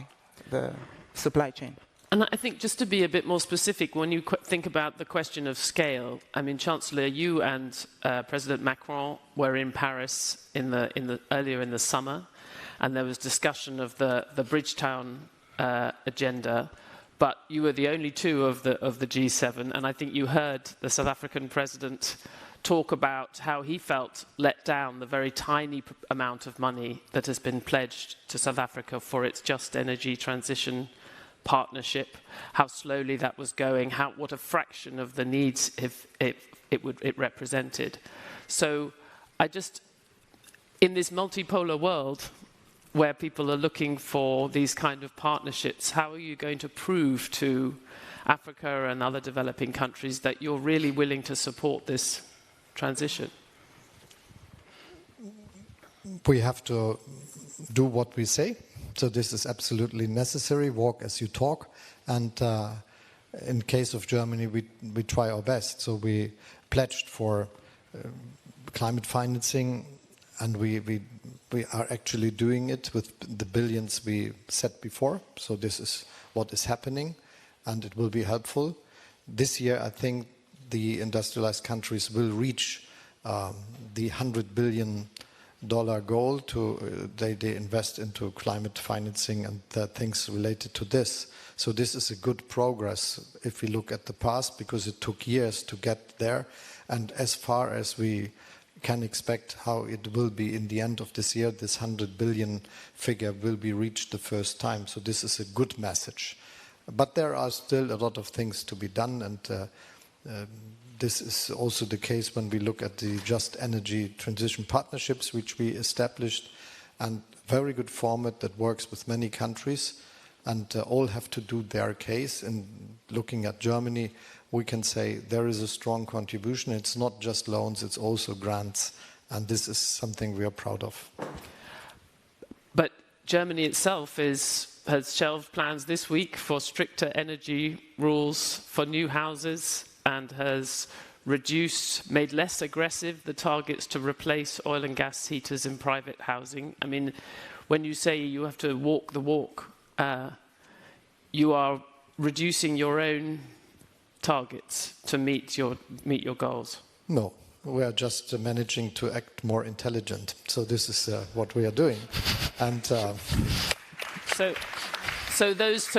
the supply chain. And I think just to be a bit more specific, when you think about the question of scale, I mean, Chancellor, you and President Macron were in Paris earlier in the summer, and there was discussion of the Bridgetown agenda, but you were the only two of the G7, and I think you heard the South African president talk about how he felt let down, the very tiny amount of money that has been pledged to South Africa for its just energy transition partnership, how slowly that was going, what a fraction of the needs it represented. So in this multipolar world where people are looking for these kind of partnerships, how are you going to prove to Africa and other developing countries that you're really willing to support this transition? we have to do what we say. So this is absolutely necessary. Walk as you talk. And in case of Germany, we try our best. So we pledged for climate financing, and we are actually doing it with the billions we set before. So this is what is happening, and it will be helpful. This year, I think the industrialized countries will reach the $100 billion goal to they invest into climate financing and things related to this. So this is a good progress if we look at the past, because it took years to get there. And as far as we can expect how it will be in the end of this year, this 100 billion figure will be reached the first time. So this is a good message. But there are still a lot of things to be done, and this is also the case when we look at the Just Energy Transition Partnerships, which we established, and very good format that works with many countries, and all have to do their case. And looking at Germany, we can say there is a strong contribution. It's not just loans, it's also grants, and this is something we are proud of. But Germany itself has shelved plans this week for stricter energy rules for new houses, and has made less aggressive the targets to replace oil and gas heaters in private housing. I mean, when you say you have to walk the walk, you are reducing your own targets to meet your goals. No, we are just managing to act more intelligent. So this is what we are doing, and. So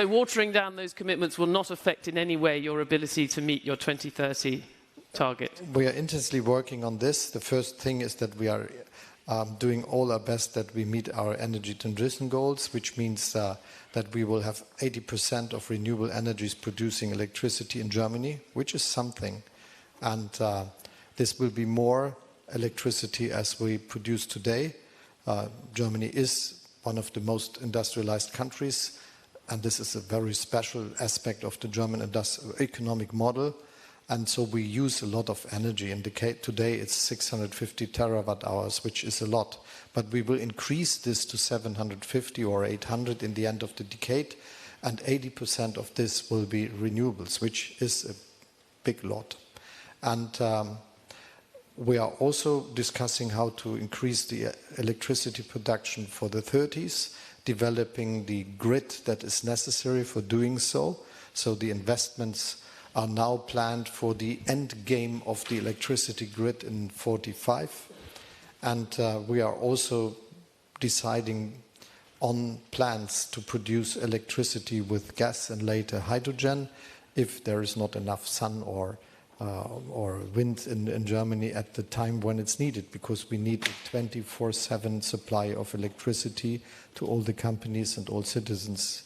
watering down those commitments will not affect in any way your ability to meet your 2030 target? We are intensely working on this. The first thing is that we are doing all our best that we meet our energy transition goals, which means that we will have 80% of renewable energies producing electricity in Germany, which is something. And this will be more electricity as we produce today. Germany is one of the most industrialized countries, and this is a very special aspect of the German economic model. And so we use a lot of energy. Today it's 650 terawatt hours, which is a lot. But we will increase this to 750 or 800 in the end of the decade, and 80% of this will be renewables, which is a big lot. And we are also discussing how to increase the electricity production for the 30s, developing the grid that is necessary for doing so. So the investments are now planned for the end game of the electricity grid in 45. And we are also deciding on plans to produce electricity with gas and later hydrogen if there is not enough sun or wind in Germany at the time when it's needed, because we need a 24/7 supply of electricity to all the companies and all citizens.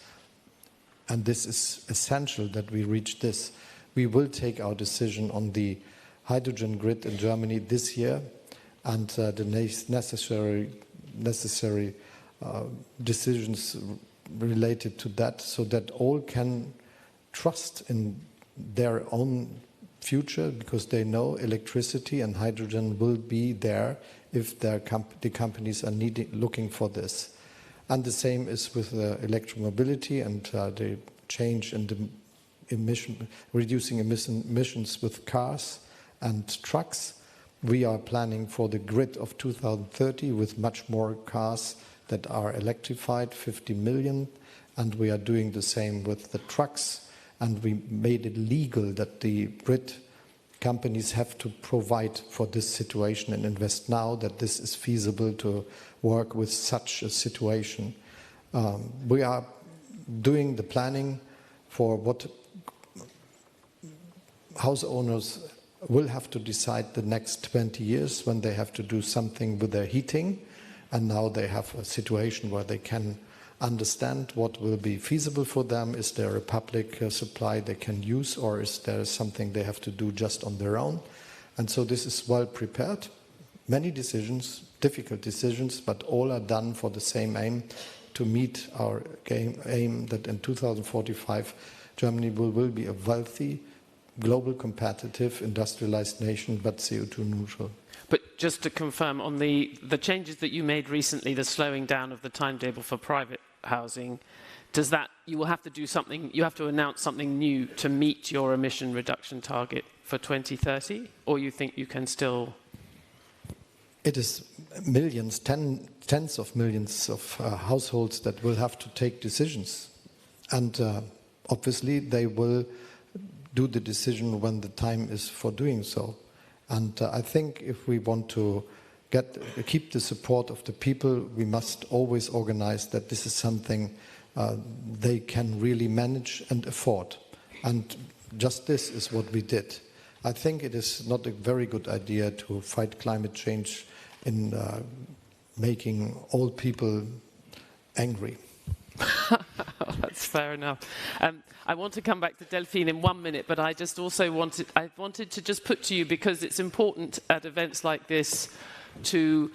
And this is essential that we reach this. We will take our decision on the hydrogen grid in Germany this year, and the necessary decisions related to that, so that all can trust in their own future, because they know electricity and hydrogen will be there if the companies are looking for this. And the same is with electromobility and the change in the reducing emissions with cars and trucks. We are planning for the grid of 2030 with much more cars that are electrified, 50 million, and we are doing the same with the trucks. And we made it legal that the grid companies have to provide for this situation and invest now, that this is feasible to work with such a situation. We are doing the planning for what house owners will have to decide the next 20 years when they have to do something with their heating. And now they have a situation where they can understand what will be feasible for them. Is there a public supply they can use, or is there something they have to do just on their own? And so this is well prepared. Many decisions, difficult decisions, but all are done for the same aim, to meet our aim that in 2045 Germany will be a wealthy, global competitive, industrialized nation, but CO2 neutral. But just to confirm on the changes that you made recently, the slowing down of the timetable for private housing, does that, you will have to do something, you have to announce something new to meet your emission reduction target for 2030, or you think you can still? It is millions, tens of millions of households that will have to take decisions. And obviously they will do the decision when the time is for doing so. And I think if we want to keep the support of the people, we must always organize that this is something they can really manage and afford. And just this is what we did. I think it is not a very good idea to fight climate change in making old people angry. That's fair enough. I want to come back to Delphine in 1 minute, but I just also wanted to just put to you, because it's important at events like this to,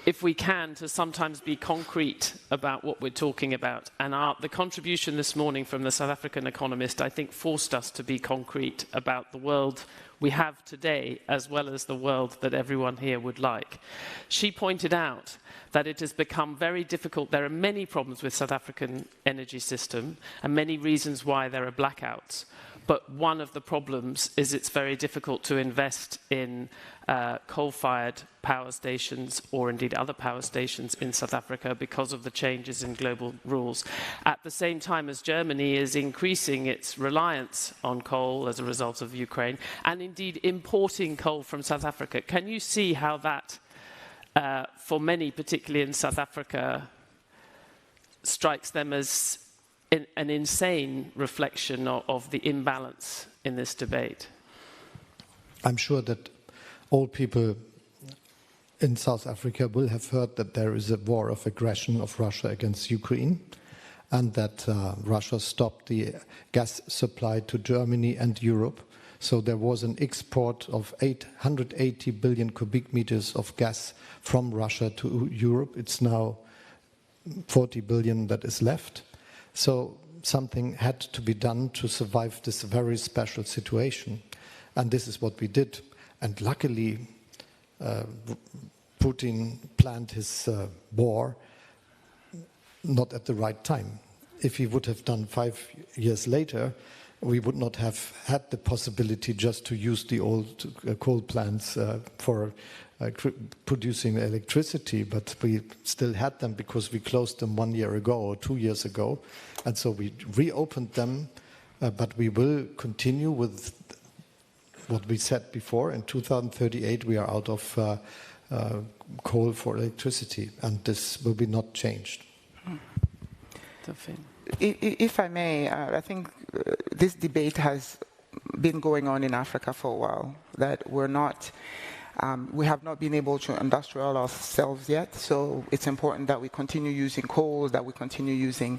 if we can, to sometimes be concrete about what we're talking about. And the contribution this morning from the South African economist, I think, forced us to be concrete about the world we have today, as well as the world that everyone here would like. She pointed out that it has become very difficult. There are many problems with South African energy system and many reasons why there are blackouts. But one of the problems is it's very difficult to invest in coal-fired power stations, or indeed other power stations in South Africa, because of the changes in global rules. At the same time as Germany is increasing its reliance on coal as a result of Ukraine, and indeed importing coal from South Africa. Can you see how that, for many, particularly in South Africa, strikes them as an insane reflection of the imbalance in this debate? I'm sure that all people in South Africa will have heard that there is a war of aggression of Russia against Ukraine, and that Russia stopped the gas supply to Germany and Europe. So there was an export of 880 billion cubic meters of gas from Russia to Europe. It's now 40 billion that is left. So something had to be done to survive this very special situation. And this is what we did. And luckily, Putin planned his war not at the right time. If he would have done 5 years later, we would not have had the possibility just to use the old coal plants for producing electricity, but we still had them because we closed them 1 year ago or 2 years ago. And so we reopened them, but we will continue with what we said before. In 2038, we are out of coal for electricity, and this will be not changed. If I may, I think this debate has been going on in Africa for a while, that we have not been able to industrialize ourselves yet, so it's important that we continue using coal, that we continue using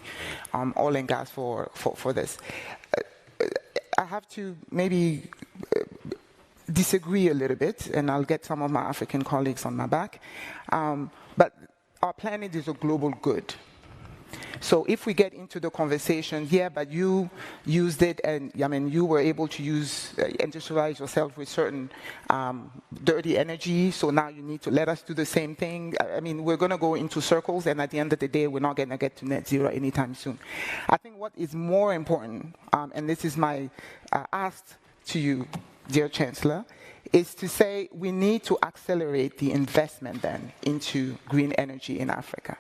oil and gas for this. I have to maybe disagree a little bit, and I'll get some of my African colleagues on my back, but our planet is a global good. So if we get into the conversation, yeah, but you used it, and I mean, you were able to industrialize yourself with certain dirty energy, so now you need to let us do the same thing. I mean, we're going to go into circles, and at the end of the day, we're not going to get to net zero anytime soon. I think what is more important, and this is my ask to you, dear Chancellor, is to say we need to accelerate the investment then into green energy in Africa.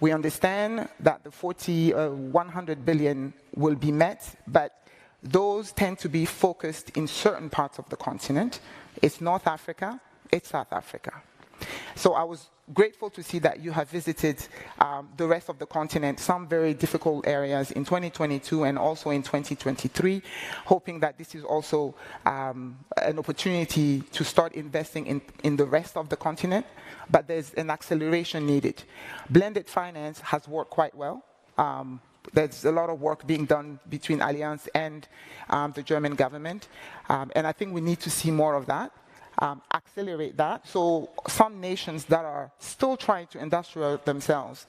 We understand that the 100 billion will be met, but those tend to be focused in certain parts of the continent. It's North Africa, it's South Africa. So I was grateful to see that you have visited the rest of the continent, some very difficult areas in 2022 and also in 2023, hoping that this is also an opportunity to start investing in the rest of the continent, but there's an acceleration needed. Blended finance has worked quite well. There's a lot of work being done between Allianz and the German government, and I think we need to see more of that. Accelerate that, so some nations that are still trying to industrialize themselves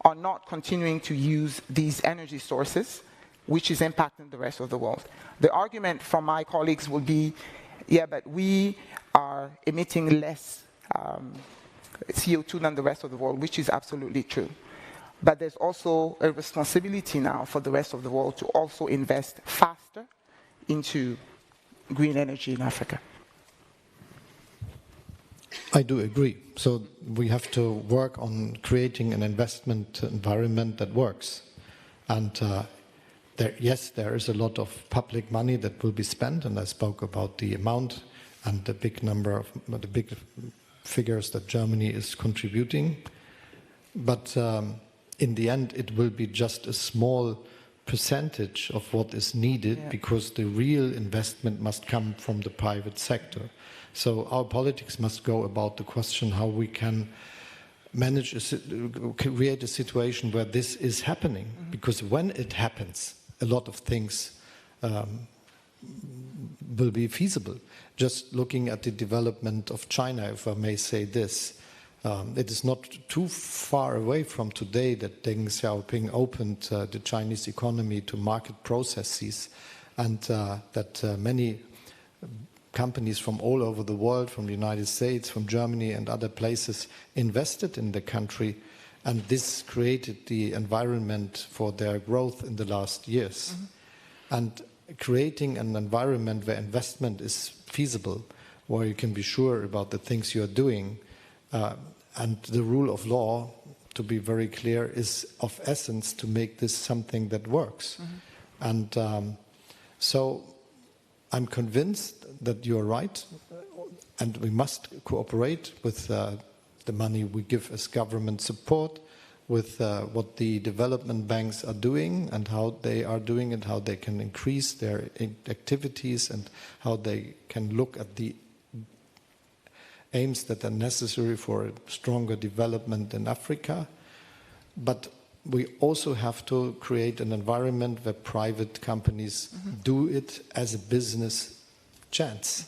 are not continuing to use these energy sources, which is impacting the rest of the world. The argument from my colleagues will be, yeah, but we are emitting less CO2 than the rest of the world, which is absolutely true. But there's also a responsibility now for the rest of the world to also invest faster into green energy in Africa. I do agree. So we have to work on creating an investment environment that works. And yes, there is a lot of public money that will be spent, and I spoke about the amount and the big number of the big figures that Germany is contributing. But in the end, it will be just a small percentage of what is needed, because the real investment must come from the private sector. So our politics must go about the question how we can manage, create a situation where this is happening. Mm-hmm. Because when it happens, a lot of things will be feasible. Just looking at the development of China, if I may say this, it is not too far away from today that Deng Xiaoping opened the Chinese economy to market processes, and that many companies from all over the world, from the United States, from Germany and other places, invested in the country, and this created the environment for their growth in the last years. Mm-hmm. And creating an environment where investment is feasible, where you can be sure about the things you are doing, and the rule of law, to be very clear, is of essence to make this something that works. Mm-hmm. And so I'm convinced that you're right, and we must cooperate with the money we give as government support, with what the development banks are doing and how they are doing and how they can increase their activities and how they can look at the aims that are necessary for a stronger development in Africa. But we also have to create an environment where private companies mm-hmm. do it as a business chance.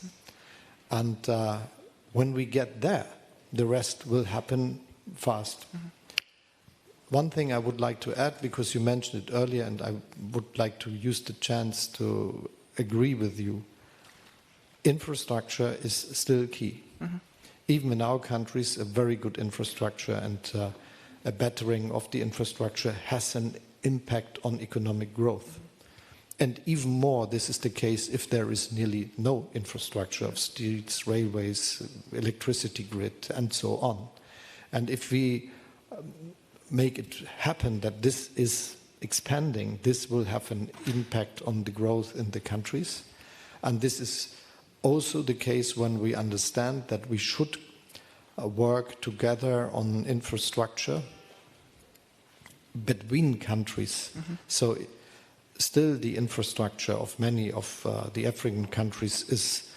Mm-hmm. And when we get there, the rest will happen fast. Mm-hmm. One thing I would like to add, because you mentioned it earlier, and I would like to use the chance to agree with you, infrastructure is still key. Mm-hmm. Even in our countries, a very good infrastructure and a bettering of the infrastructure has an impact on economic growth. And even more, this is the case if there is nearly no infrastructure of streets, railways, electricity grid, and so on. And if we make it happen that this is expanding, this will have an impact on the growth in the countries. And this is also the case when we understand that we should work together on infrastructure between countries. Mm-hmm. So still the infrastructure of many of the African countries is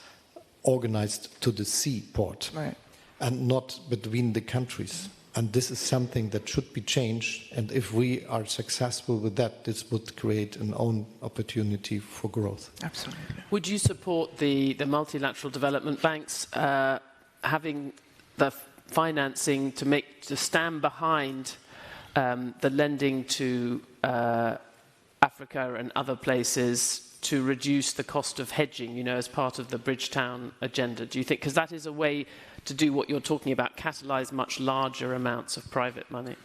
organized to the seaport, right, and not between the countries. Mm-hmm. And this is something that should be changed. And if we are successful with that, this would create an own opportunity for growth. Absolutely. Would you support the multilateral development banks having the financing to stand behind the lending to Africa and other places to reduce the cost of hedging, as part of the Bridgetown agenda? Do you think, because that is a way to do what you're talking about, catalyze much larger amounts of private money?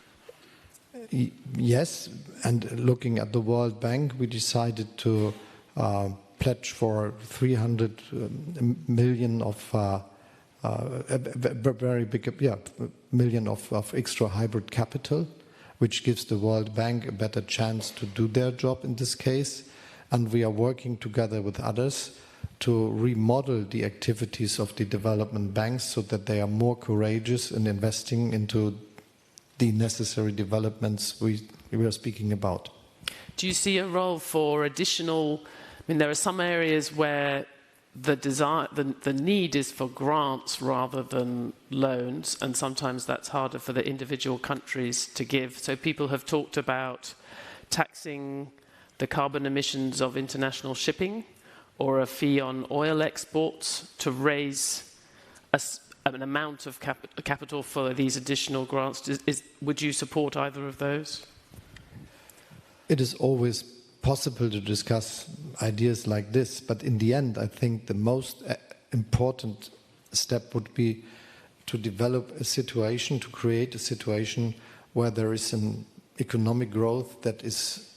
Yes, and looking at the World Bank, we decided to pledge for 300 million of very big, million of extra hybrid capital, which gives the World Bank a better chance to do their job in this case. And we are working together with others to remodel the activities of the development banks so that they are more courageous in investing into the necessary developments we are speaking about. Do you see a role for additional, there are some areas where the need is for grants rather than loans, and sometimes that's harder for the individual countries to give. So people have talked about taxing the carbon emissions of international shipping, or a fee on oil exports to raise an amount of capital for these additional grants. Would you support either of those? It is always possible to discuss ideas like this, but in the end, I think the most important step would be to develop a situation, to create a situation where there is an economic growth that is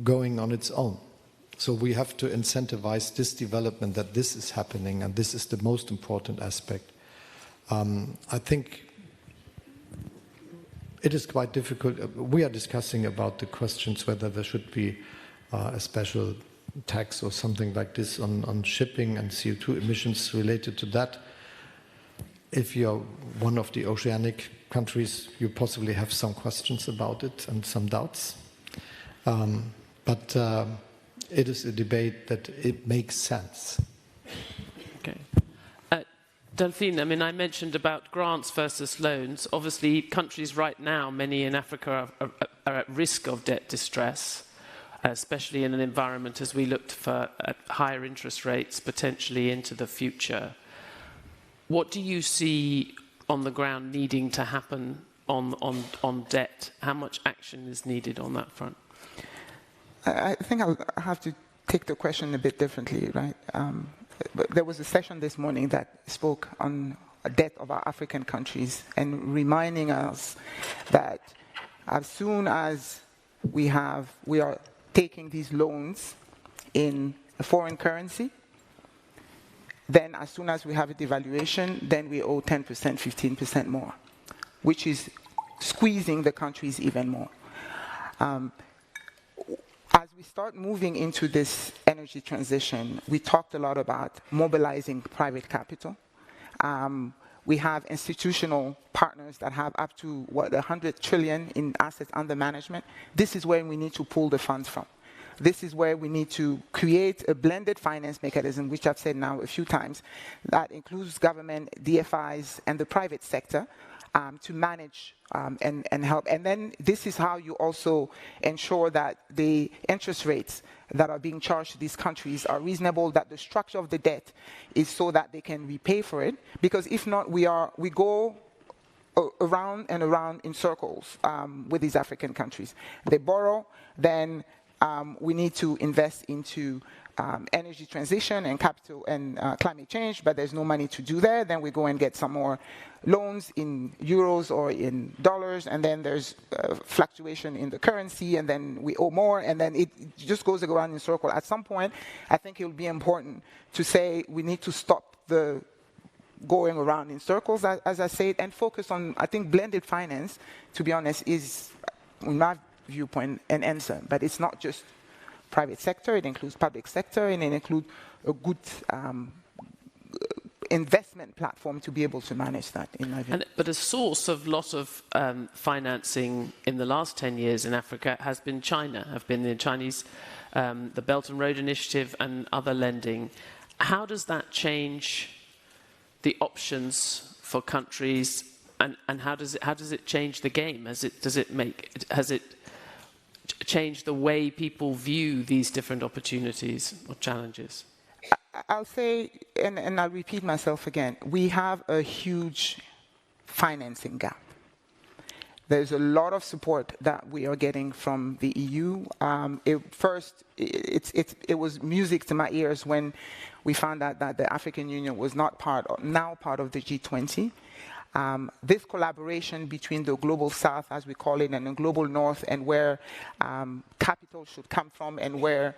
going on its own. So we have to incentivize this development, that this is happening, and this is the most important aspect. I think it is quite difficult. We are discussing about the questions whether there should be a special tax or something like this on shipping and CO2 emissions related to that. If you're one of the oceanic countries, you possibly have some questions about it and some doubts. But it is a debate that it makes sense. Okay. Delphine, I mean, I mentioned about grants versus loans. Obviously, countries right now, many in Africa, are at risk of debt distress, especially in an environment as we looked for higher interest rates potentially into the future. What do you see on the ground needing to happen on debt? How much action is needed on that front? I think I'll have to take the question a bit differently, right? There was a session this morning that spoke on the debt of our African countries and reminding us that as soon as we are taking these loans in a foreign currency, then as soon as we have a devaluation, then we owe 10%, 15% more, which is squeezing the countries even more. As we start moving into this energy transition, we talked a lot about mobilizing private capital. We have institutional partners that have up to, 100 trillion in assets under management. This is where we need to pull the funds from. This is where we need to create a blended finance mechanism, which I've said now a few times, that includes government, DFIs, and the private sector, to manage and help. And then this is how you also ensure that the interest rates that are being charged to these countries are reasonable, that the structure of the debt is so that they can repay for it. Because if not, we go around and around in circles with these African countries. They borrow, then we need to invest into energy transition and capital and climate change, but there's no money to do there. Then we go and get some more loans in euros or in dollars, and then there's fluctuation in the currency, and then we owe more, and then it just goes around in a circle. At some point, I think it will be important to say we need to stop the going around in circles, as I said, and focus on, I think, blended finance, to be honest, is, in my viewpoint, an answer. But it's not just private sector, it includes public sector, and it includes a good investment platform to be able to manage that, in my view. But a source of lot of financing in the last 10 years in Africa has been China, have been the Chinese, the Belt and Road Initiative and other lending. How does that change the options for countries, and how does it change the game? Has it changed the way people view these different opportunities or challenges? I'll say, and I'll repeat myself again, we have a huge financing gap. There's a lot of support that we are getting from the EU. It was music to my ears when we found out that the African Union was not part of the G20. This collaboration between the global south, as we call it, and the global north, and where capital should come from and where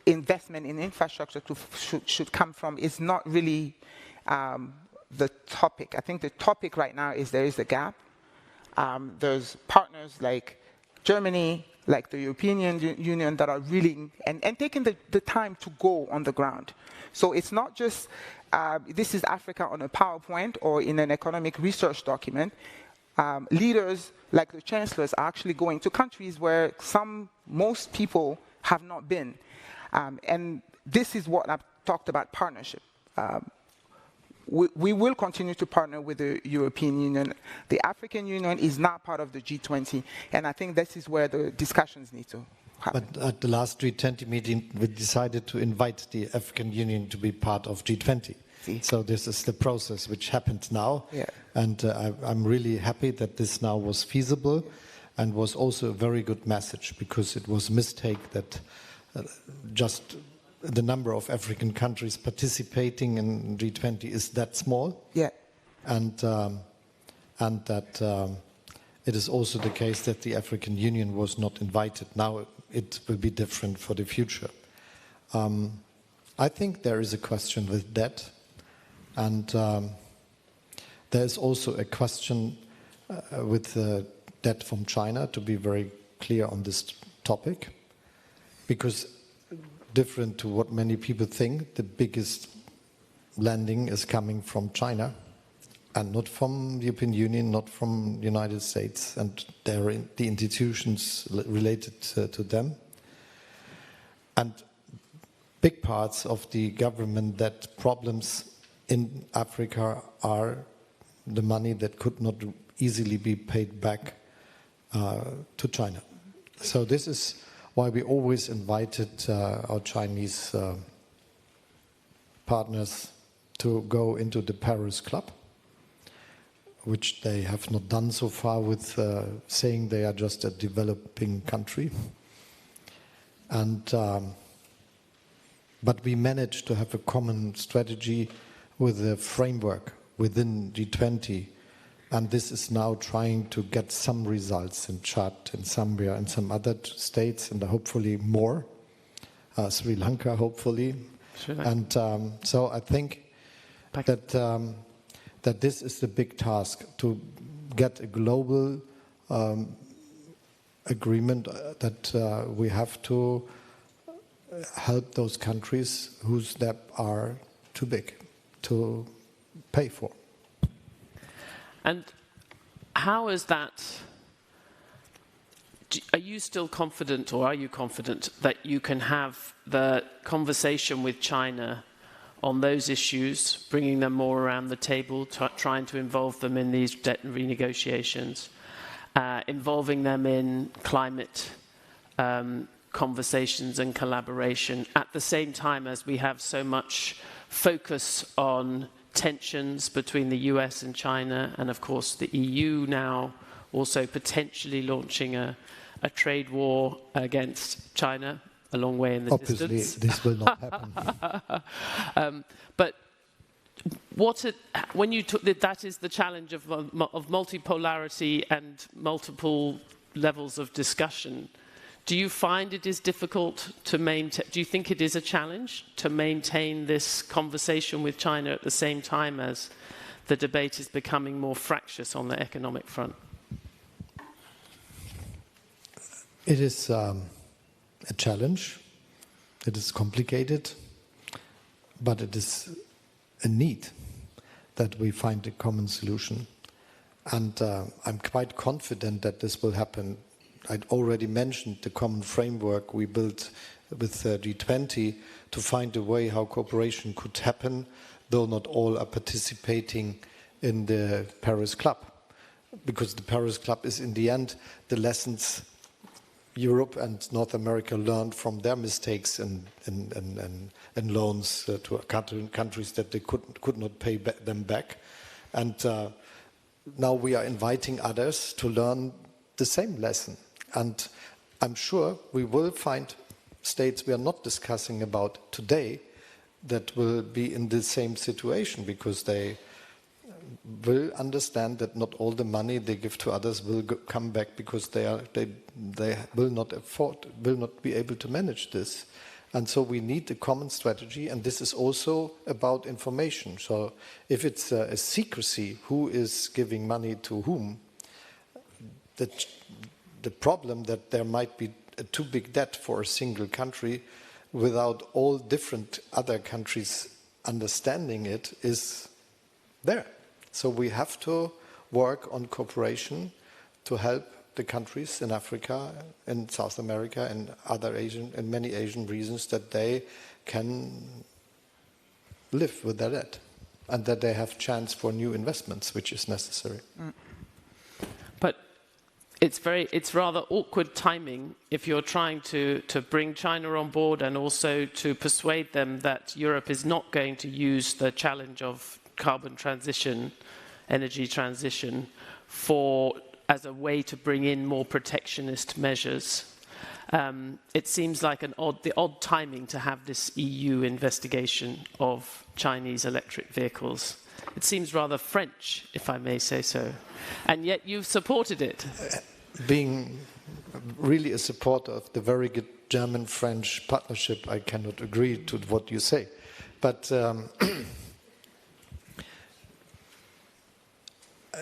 investment in infrastructure should come from, is not really the topic. I think the topic right now is there is a gap. There's partners like Germany, like the European Union, that are really and taking the time to go on the ground. So it's not just this is Africa on a PowerPoint or in an economic research document. Leaders like the chancellors are actually going to countries where most people have not been. And this is what I've talked about, partnership. We will continue to partner with the European Union. The African Union is not part of the G20, and I think this is where the discussions need to happen. But at the last G20 meeting, we decided to invite the African Union to be part of G20. So this is the process which happened now, and I'm really happy that this now was feasible, and was also a very good message, because it was a mistake that just the number of African countries participating in G20 is that small. Yeah. And that it is also the case that the African Union was not invited. Now it will be different for the future. I think there is a question with debt, and there is also a question with debt from China, to be very clear on this topic, because different to what many people think, the biggest lending is coming from China and not from the European Union, not from the United States, and the institutions related to them. And big parts of the government debt problems in Africa are the money that could not easily be paid back to China. So this is why we always invited our Chinese partners to go into the Paris Club, which they have not done so far, with saying they are just a developing country. And but we managed to have a common strategy with a framework within G20, and this is now trying to get some results in Chad, in Zambia, and some other states, and hopefully more, Sri Lanka, hopefully. Sure. And so I think that this is the big task, to get a global agreement that we have to help those countries whose debt are too big to pay for. And how is that? Are you still confident, or are you confident that you can have the conversation with China on those issues, bringing them more around the table, trying to involve them in these debt renegotiations, involving them in climate conversations and collaboration, at the same time as we have so much focus on tensions between the US and China, and of course the EU now also potentially launching a trade war against China a long way in the distance. Obviously, this will not happen. But when you took that is the challenge of multipolarity and multiple levels of discussion. Do you find it is difficult to maintain? Do you think it is a challenge to maintain this conversation with China at the same time as the debate is becoming more fractious on the economic front? It is a challenge. It is complicated, but it is a need that we find a common solution. And I'm quite confident that this will happen. I'd already mentioned the common framework we built with G20 to find a way how cooperation could happen, though not all are participating in the Paris Club. Because the Paris Club is, in the end, the lessons Europe and North America learned from their mistakes in loans to countries that they could not pay them back. And now we are inviting others to learn the same lesson. And I'm sure we will find states we are not discussing about today that will be in the same situation, because they will understand that not all the money they give to others will come back, because they will not be able to manage this. And so we need a common strategy, and this is also about information. So if it's a secrecy who is giving money to whom, the problem that there might be a too big debt for a single country without all different other countries understanding it is there. So we have to work on cooperation to help the countries in Africa, in South America, and other Asian and many Asian regions, that they can live with their debt and that they have chance for new investments, which is necessary. But it's rather awkward timing if you're trying to bring China on board and also to persuade them that Europe is not going to use the challenge of carbon transition, energy transition, as a way to bring in more protectionist measures. It seems like the odd timing to have this EU investigation of Chinese electric vehicles. It seems rather French, if I may say so. And yet you've supported it. Being really a supporter of the very good German-French partnership, I cannot agree to what you say. But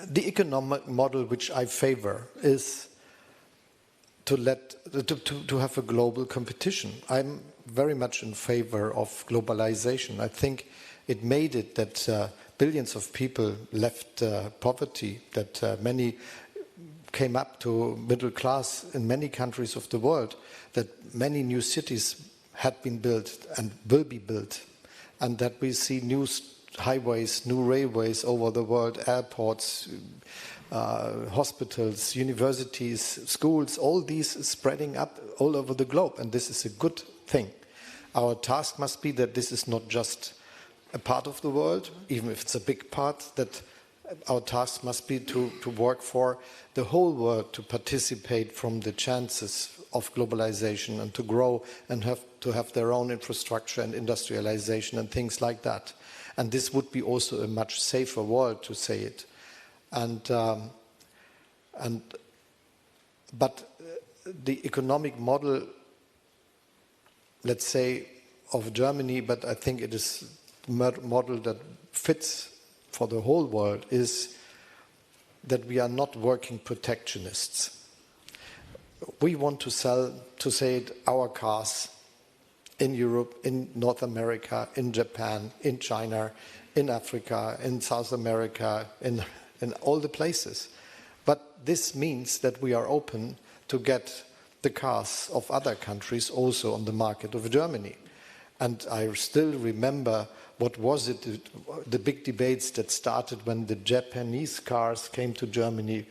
the economic model which I favor is to have a global competition. I'm very much in favor of globalization. I think it made it that billions of people left poverty, that many came up to middle class in many countries of the world, that many new cities had been built and will be built, and that we see new highways, new railways over the world, airports, hospitals, universities, schools, all these spreading up all over the globe, and this is a good thing. Our task must be that this is not just a part of the world, even if it's a big part, that our task must be to work for the whole world to participate from the chances of globalization and to grow and to have their own infrastructure and industrialization and things like that. And this would be also a much safer world, to say it. But the economic model, let's say, of Germany, but I think it is a model that fits for the whole world, is that we are not working protectionists. We want to sell, to say it, our cars in Europe, in North America, in Japan, in China, in Africa, in South America, in all the places. But this means that we are open to get the cars of other countries also on the market of Germany. And I still remember what was it, the big debates that started when the Japanese cars came to Germany.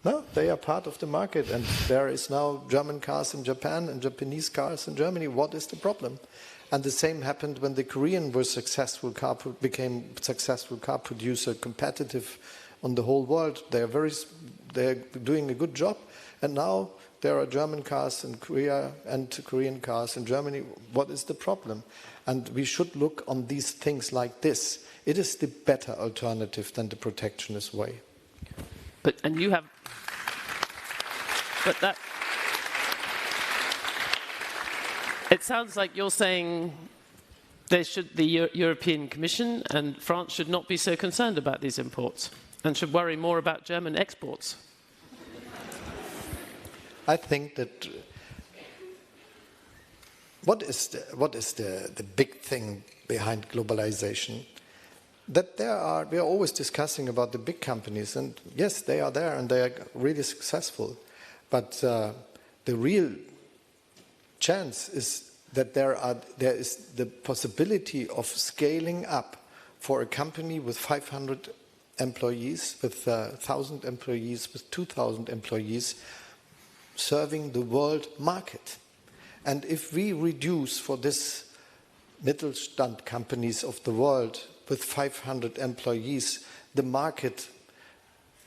No, they are part of the market, and there is now German cars in Japan and Japanese cars in Germany. What is the problem? And the same happened when the Korean became successful car producer, competitive on the whole world. They're doing a good job, and now there are German cars in Korea and Korean cars in Germany. What is the problem? And we should look on these things like this. It is the better alternative than the protectionist way. But it sounds like you're saying the European Commission and France should not be so concerned about these imports and should worry more about German exports. I think that what is the big thing behind globalization? That we are always discussing about the big companies, and yes, they are there and they are really successful. But the real chance is that there is the possibility of scaling up for a company with 500 employees, with 1,000 employees, with 2,000 employees, serving the world market. And if we reduce for this Mittelstand companies of the world with 500 employees the market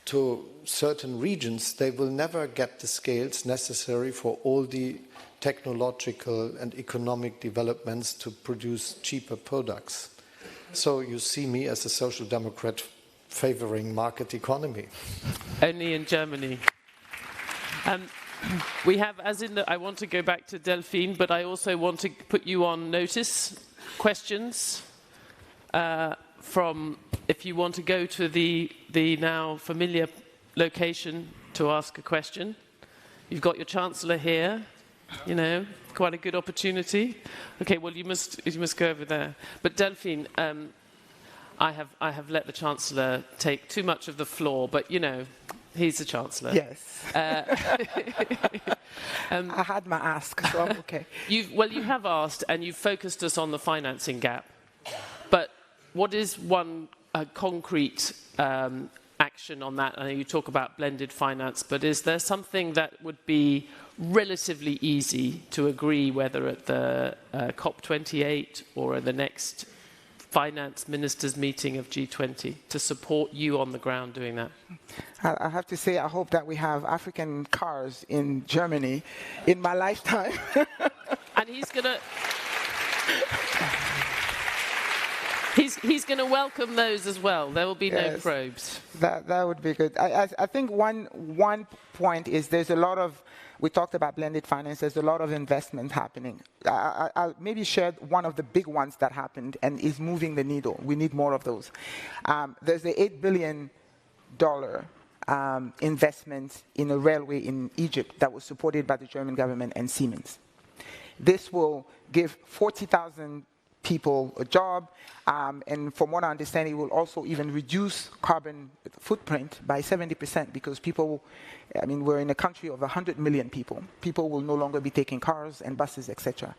to certain regions, they will never get the scales necessary for all the technological and economic developments to produce cheaper products. So you see me as a social democrat favoring market economy. Only in Germany. We have, I want to go back to Delphine, but I also want to put you on notice. Questions from, if you want to go to the now familiar location to ask a question. You've got your Chancellor here, you know, quite a good opportunity. Okay, well, you must go over there. But Delphine, I have let the Chancellor take too much of the floor, but, you know, he's the Chancellor. Yes. I had my ask, so I'm okay. You have asked, and you've focused us on the financing gap. But what is one concrete action on that? I know you talk about blended finance, but is there something that would be relatively easy to agree, whether at the COP28 or at the next finance ministers meeting of G20 to support you on the ground doing that? I have to say, I hope that we have African cars in Germany in my lifetime. And he's going to... He's going to welcome those as well. There will be no probes. That would be good. I think one point is there's a lot of, we talked about blended finance, there's a lot of investment happening. I'll maybe share one of the big ones that happened and is moving the needle. We need more of those. There's the $8 billion investment in a railway in Egypt that was supported by the German government and Siemens. This will give 40,000 people a job, and from what I understand, it will also even reduce carbon footprint by 70% because people, I mean, we're in a country of 100 million people. People will no longer be taking cars and buses, etc.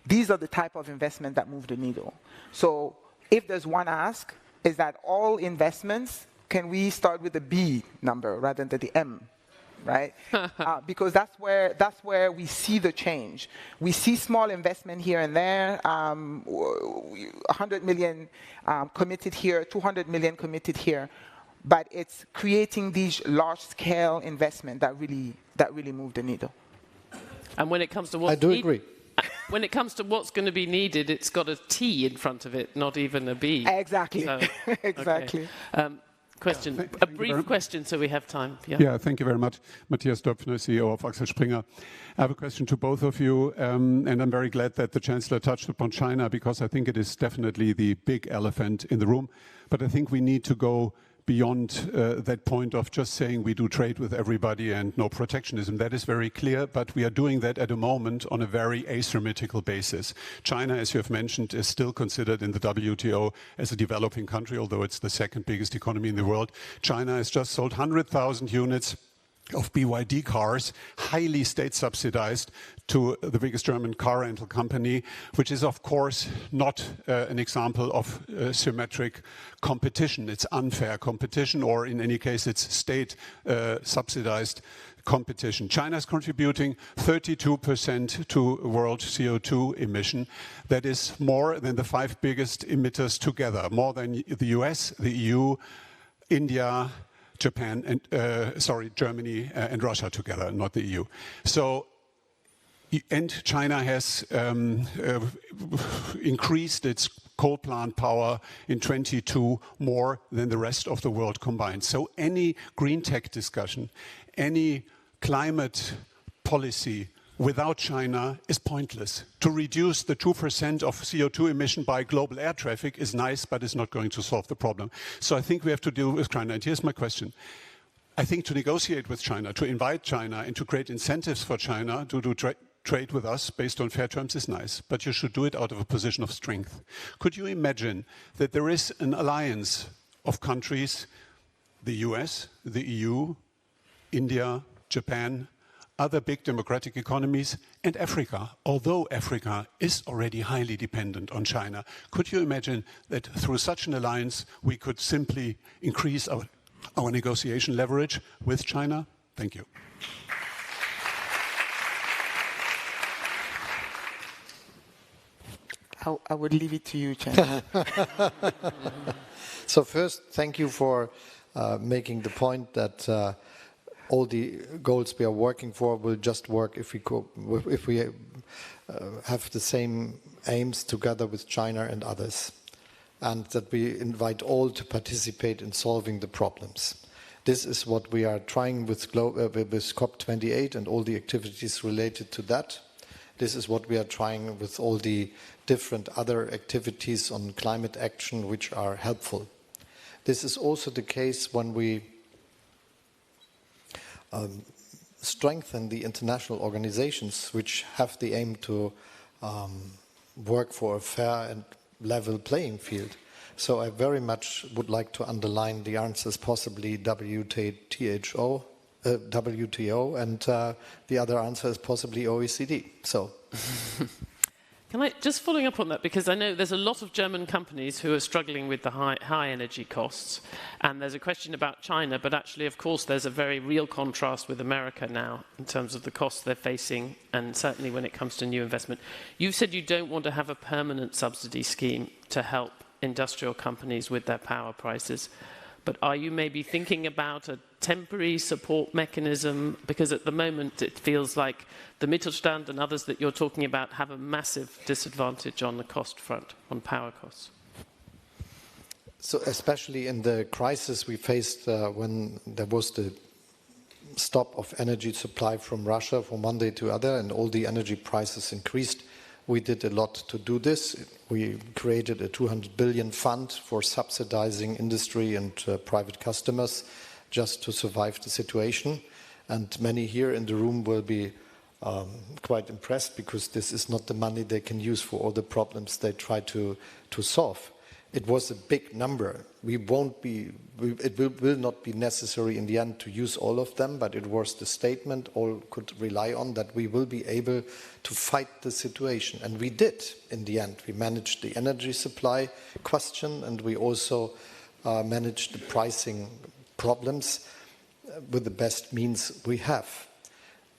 These are the type of investment that move the needle. So if there's one ask, is that all investments, can we start with the B number rather than the M? Right? Because that's where we see the change. We see small investment here and there, 100 million committed here, 200 million committed here, but it's creating these large-scale investment that really move the needle. And when it comes to what's agree. When it comes to what's going to be needed, it's got a T in front of it, not even a B. Exactly. So, exactly. Okay. Question. A brief question, so we have time. Yeah, thank you very much. Matthias Döpfner, CEO of Axel Springer. I have a question to both of you, and I'm very glad that the Chancellor touched upon China, because I think it is definitely the big elephant in the room. But I think we need to go beyond that point of just saying we do trade with everybody and no protectionism. That is very clear, but we are doing that at a moment on a very asymmetrical basis. China, as you have mentioned, is still considered in the WTO as a developing country, although it's the second biggest economy in the world. China has just sold 100,000 units of BYD cars, highly state subsidized, to the biggest German car rental company, which is of course not an example of symmetric competition. It's unfair competition, or in any case it's state subsidized competition. China is contributing 32% to world CO2 emission. That is more than the 5 biggest emitters together, more than the US, the EU, India, Japan and Germany and Russia together, not the EU. So, and China has increased its coal plant power in 22 more than the rest of the world combined. So any green tech discussion, any climate policy without China is pointless. To reduce the 2% of CO2 emission by global air traffic is nice, but it's not going to solve the problem. So I think we have to deal with China. And here's my question. I think to negotiate with China, to invite China and to create incentives for China to do trade with us based on fair terms is nice, but you should do it out of a position of strength. Could you imagine that there is an alliance of countries, the US, the EU, India, Japan, other big democratic economies, and Africa, although Africa is already highly dependent on China. Could you imagine that through such an alliance we could simply increase our negotiation leverage with China? Thank you. I would leave it to you, Chancellor. So first, thank you for making the point that all the goals we are working for will just work if we have the same aims together with China and others, and that we invite all to participate in solving the problems. This is what we are trying with COP28 and all the activities related to that. This is what we are trying with all the different other activities on climate action which are helpful. This is also the case when we strengthen the international organizations which have the aim to work for a fair and level playing field. So I very much would like to underline the answers possibly WTO, and the other answer is possibly OECD. So. Can I, just following up on that, because I know there's a lot of German companies who are struggling with the high energy costs, and there's a question about China, but actually, of course, there's a very real contrast with America now in terms of the costs they're facing, and certainly when it comes to new investment. You said you don't want to have a permanent subsidy scheme to help industrial companies with their power prices. But are you maybe thinking about a temporary support mechanism? Because at the moment it feels like the Mittelstand and others that you're talking about have a massive disadvantage on the cost front, on power costs. So especially in the crisis we faced when there was the stop of energy supply from Russia from one day to other and all the energy prices increased, we did a lot to do this. We created a 200 billion fund for subsidizing industry and private customers just to survive the situation. And many here in the room will be quite impressed because this is not the money they can use for all the problems they try to solve. It was a big number. It will not be necessary in the end to use all of them, but it was the statement all could rely on that we will be able to fight the situation. And we did in the end. We managed the energy supply question and we also managed the pricing problems with the best means we have.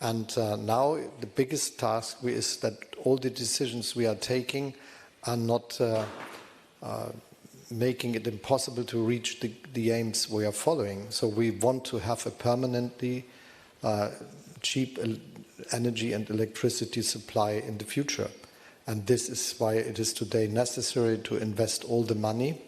And now the biggest task is that all the decisions we are taking are not making it impossible to reach the aims we are following. So we want to have a permanently cheap energy and electricity supply in the future. And this is why it is today necessary to invest all the money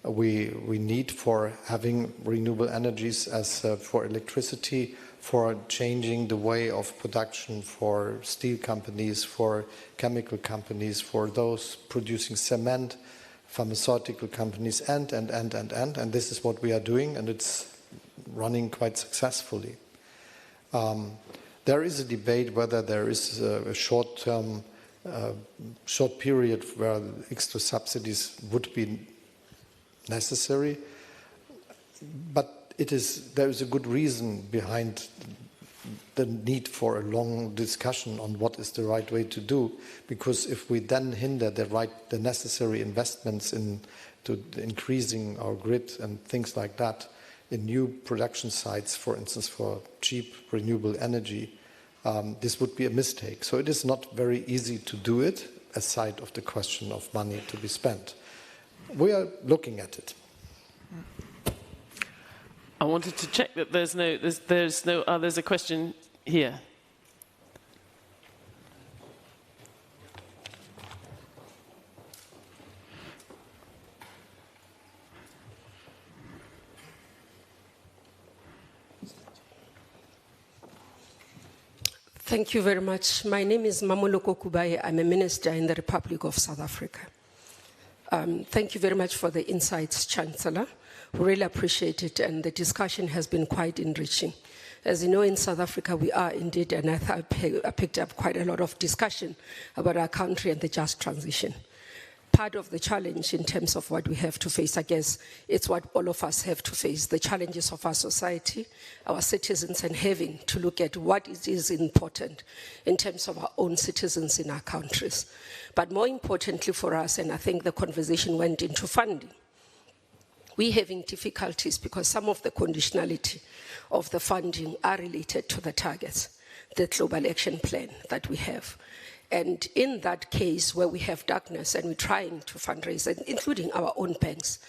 we need for having renewable energies as for electricity, for changing the way of production for steel companies, for chemical companies, for those producing cement, pharmaceutical companies, and this is what we are doing, and it's running quite successfully. There is a debate whether there is a short period where extra subsidies would be necessary, but there is a good reason behind the need for a long discussion on what is the right way to do, because if we then hinder the necessary investments into increasing our grid and things like that in new production sites, for instance, for cheap renewable energy, this would be a mistake. So it is not very easy to do it, aside of the question of money to be spent. We are looking at it. I wanted to check that there's a question here. Thank you very much. My name is Mamoloko Kubaye. I'm a minister in the Republic of South Africa. Thank you very much for the insights, Chancellor. We really appreciate it, and the discussion has been quite enriching. As you know, in South Africa, we are indeed, and I picked up quite a lot of discussion about our country and the just transition. Part of the challenge in terms of what we have to face, I guess, it's what all of us have to face, the challenges of our society, our citizens, and having to look at what is important in terms of our own citizens in our countries. But more importantly for us, and I think the conversation went into funding, we're having difficulties because some of the conditionality of the funding are related to the targets, the global action plan that we have. And in that case where we have darkness and we're trying to fundraise, including our own banks,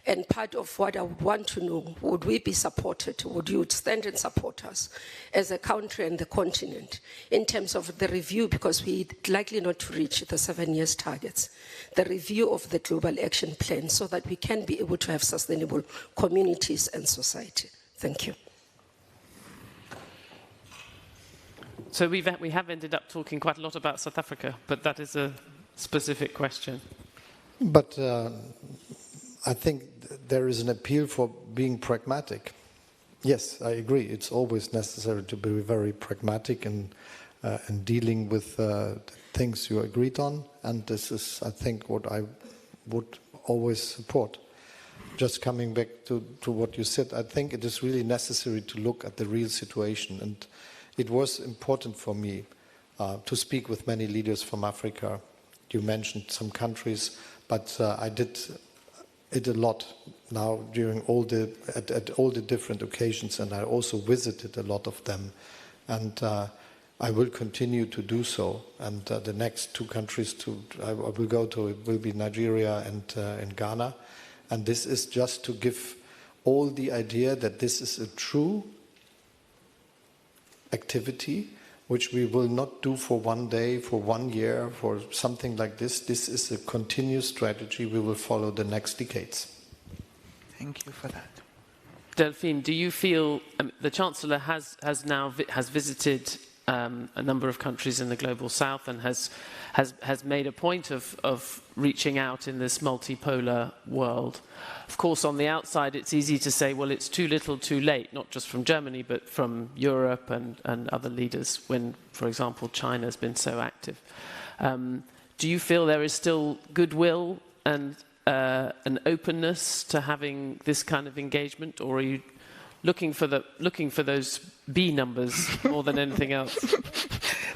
and part of what I would want to know, would we be supported? Would you stand and support us as a country and the continent in terms of the review, because we're likely not to reach the 7 years targets, the review of the global action plan so that we can be able to have sustainable communities and society. Thank you. So we have ended up talking quite a lot about South Africa, but that is a specific question. But I think there is an appeal for being pragmatic. Yes, I agree. It's always necessary to be very pragmatic in dealing with the things you agreed on. And this is, I think, what I would always support. Just coming back to what you said, I think it is really necessary to look at the real situation. And it was important for me to speak with many leaders from Africa. You mentioned some countries, but I did it a lot now during at all the different occasions, and I also visited a lot of them. And I will continue to do so, and the next two countries I will go to will be Nigeria and Ghana, and this is just to give all the idea that this is a true activity which we will not do for one day, for 1 year, for something like this. This is a continuous strategy we will follow the next decades. Thank you for that. Delphine, do you feel the Chancellor has visited a number of countries in the global south and has made a point of reaching out in this multipolar world? Of course, on the outside, it's easy to say, well, it's too little, too late, not just from Germany, but from Europe and other leaders when, for example, China has been so active. Do you feel there is still goodwill and an openness to having this kind of engagement, or are you looking for those B numbers more than anything else?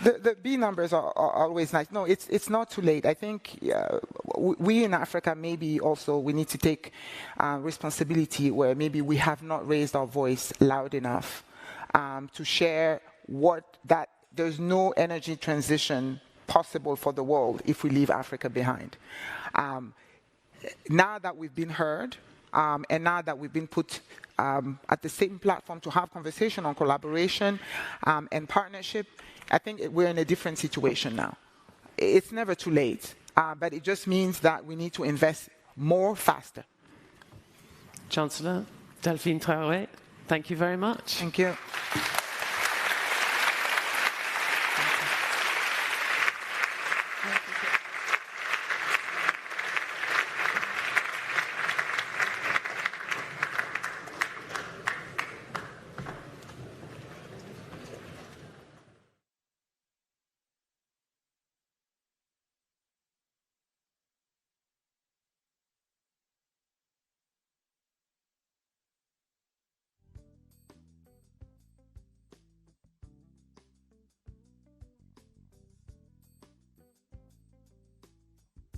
The B numbers are always nice. No, it's not too late. I think we in Africa maybe also we need to take responsibility where maybe we have not raised our voice loud enough to share that there's no energy transition possible for the world if we leave Africa behind. Now that we've been heard, and now that we've been put at the same platform to have conversation on collaboration and partnership, I think we're in a different situation now. It's never too late, but it just means that we need to invest more faster. Chancellor Delphine Traoré, thank you very much. Thank you.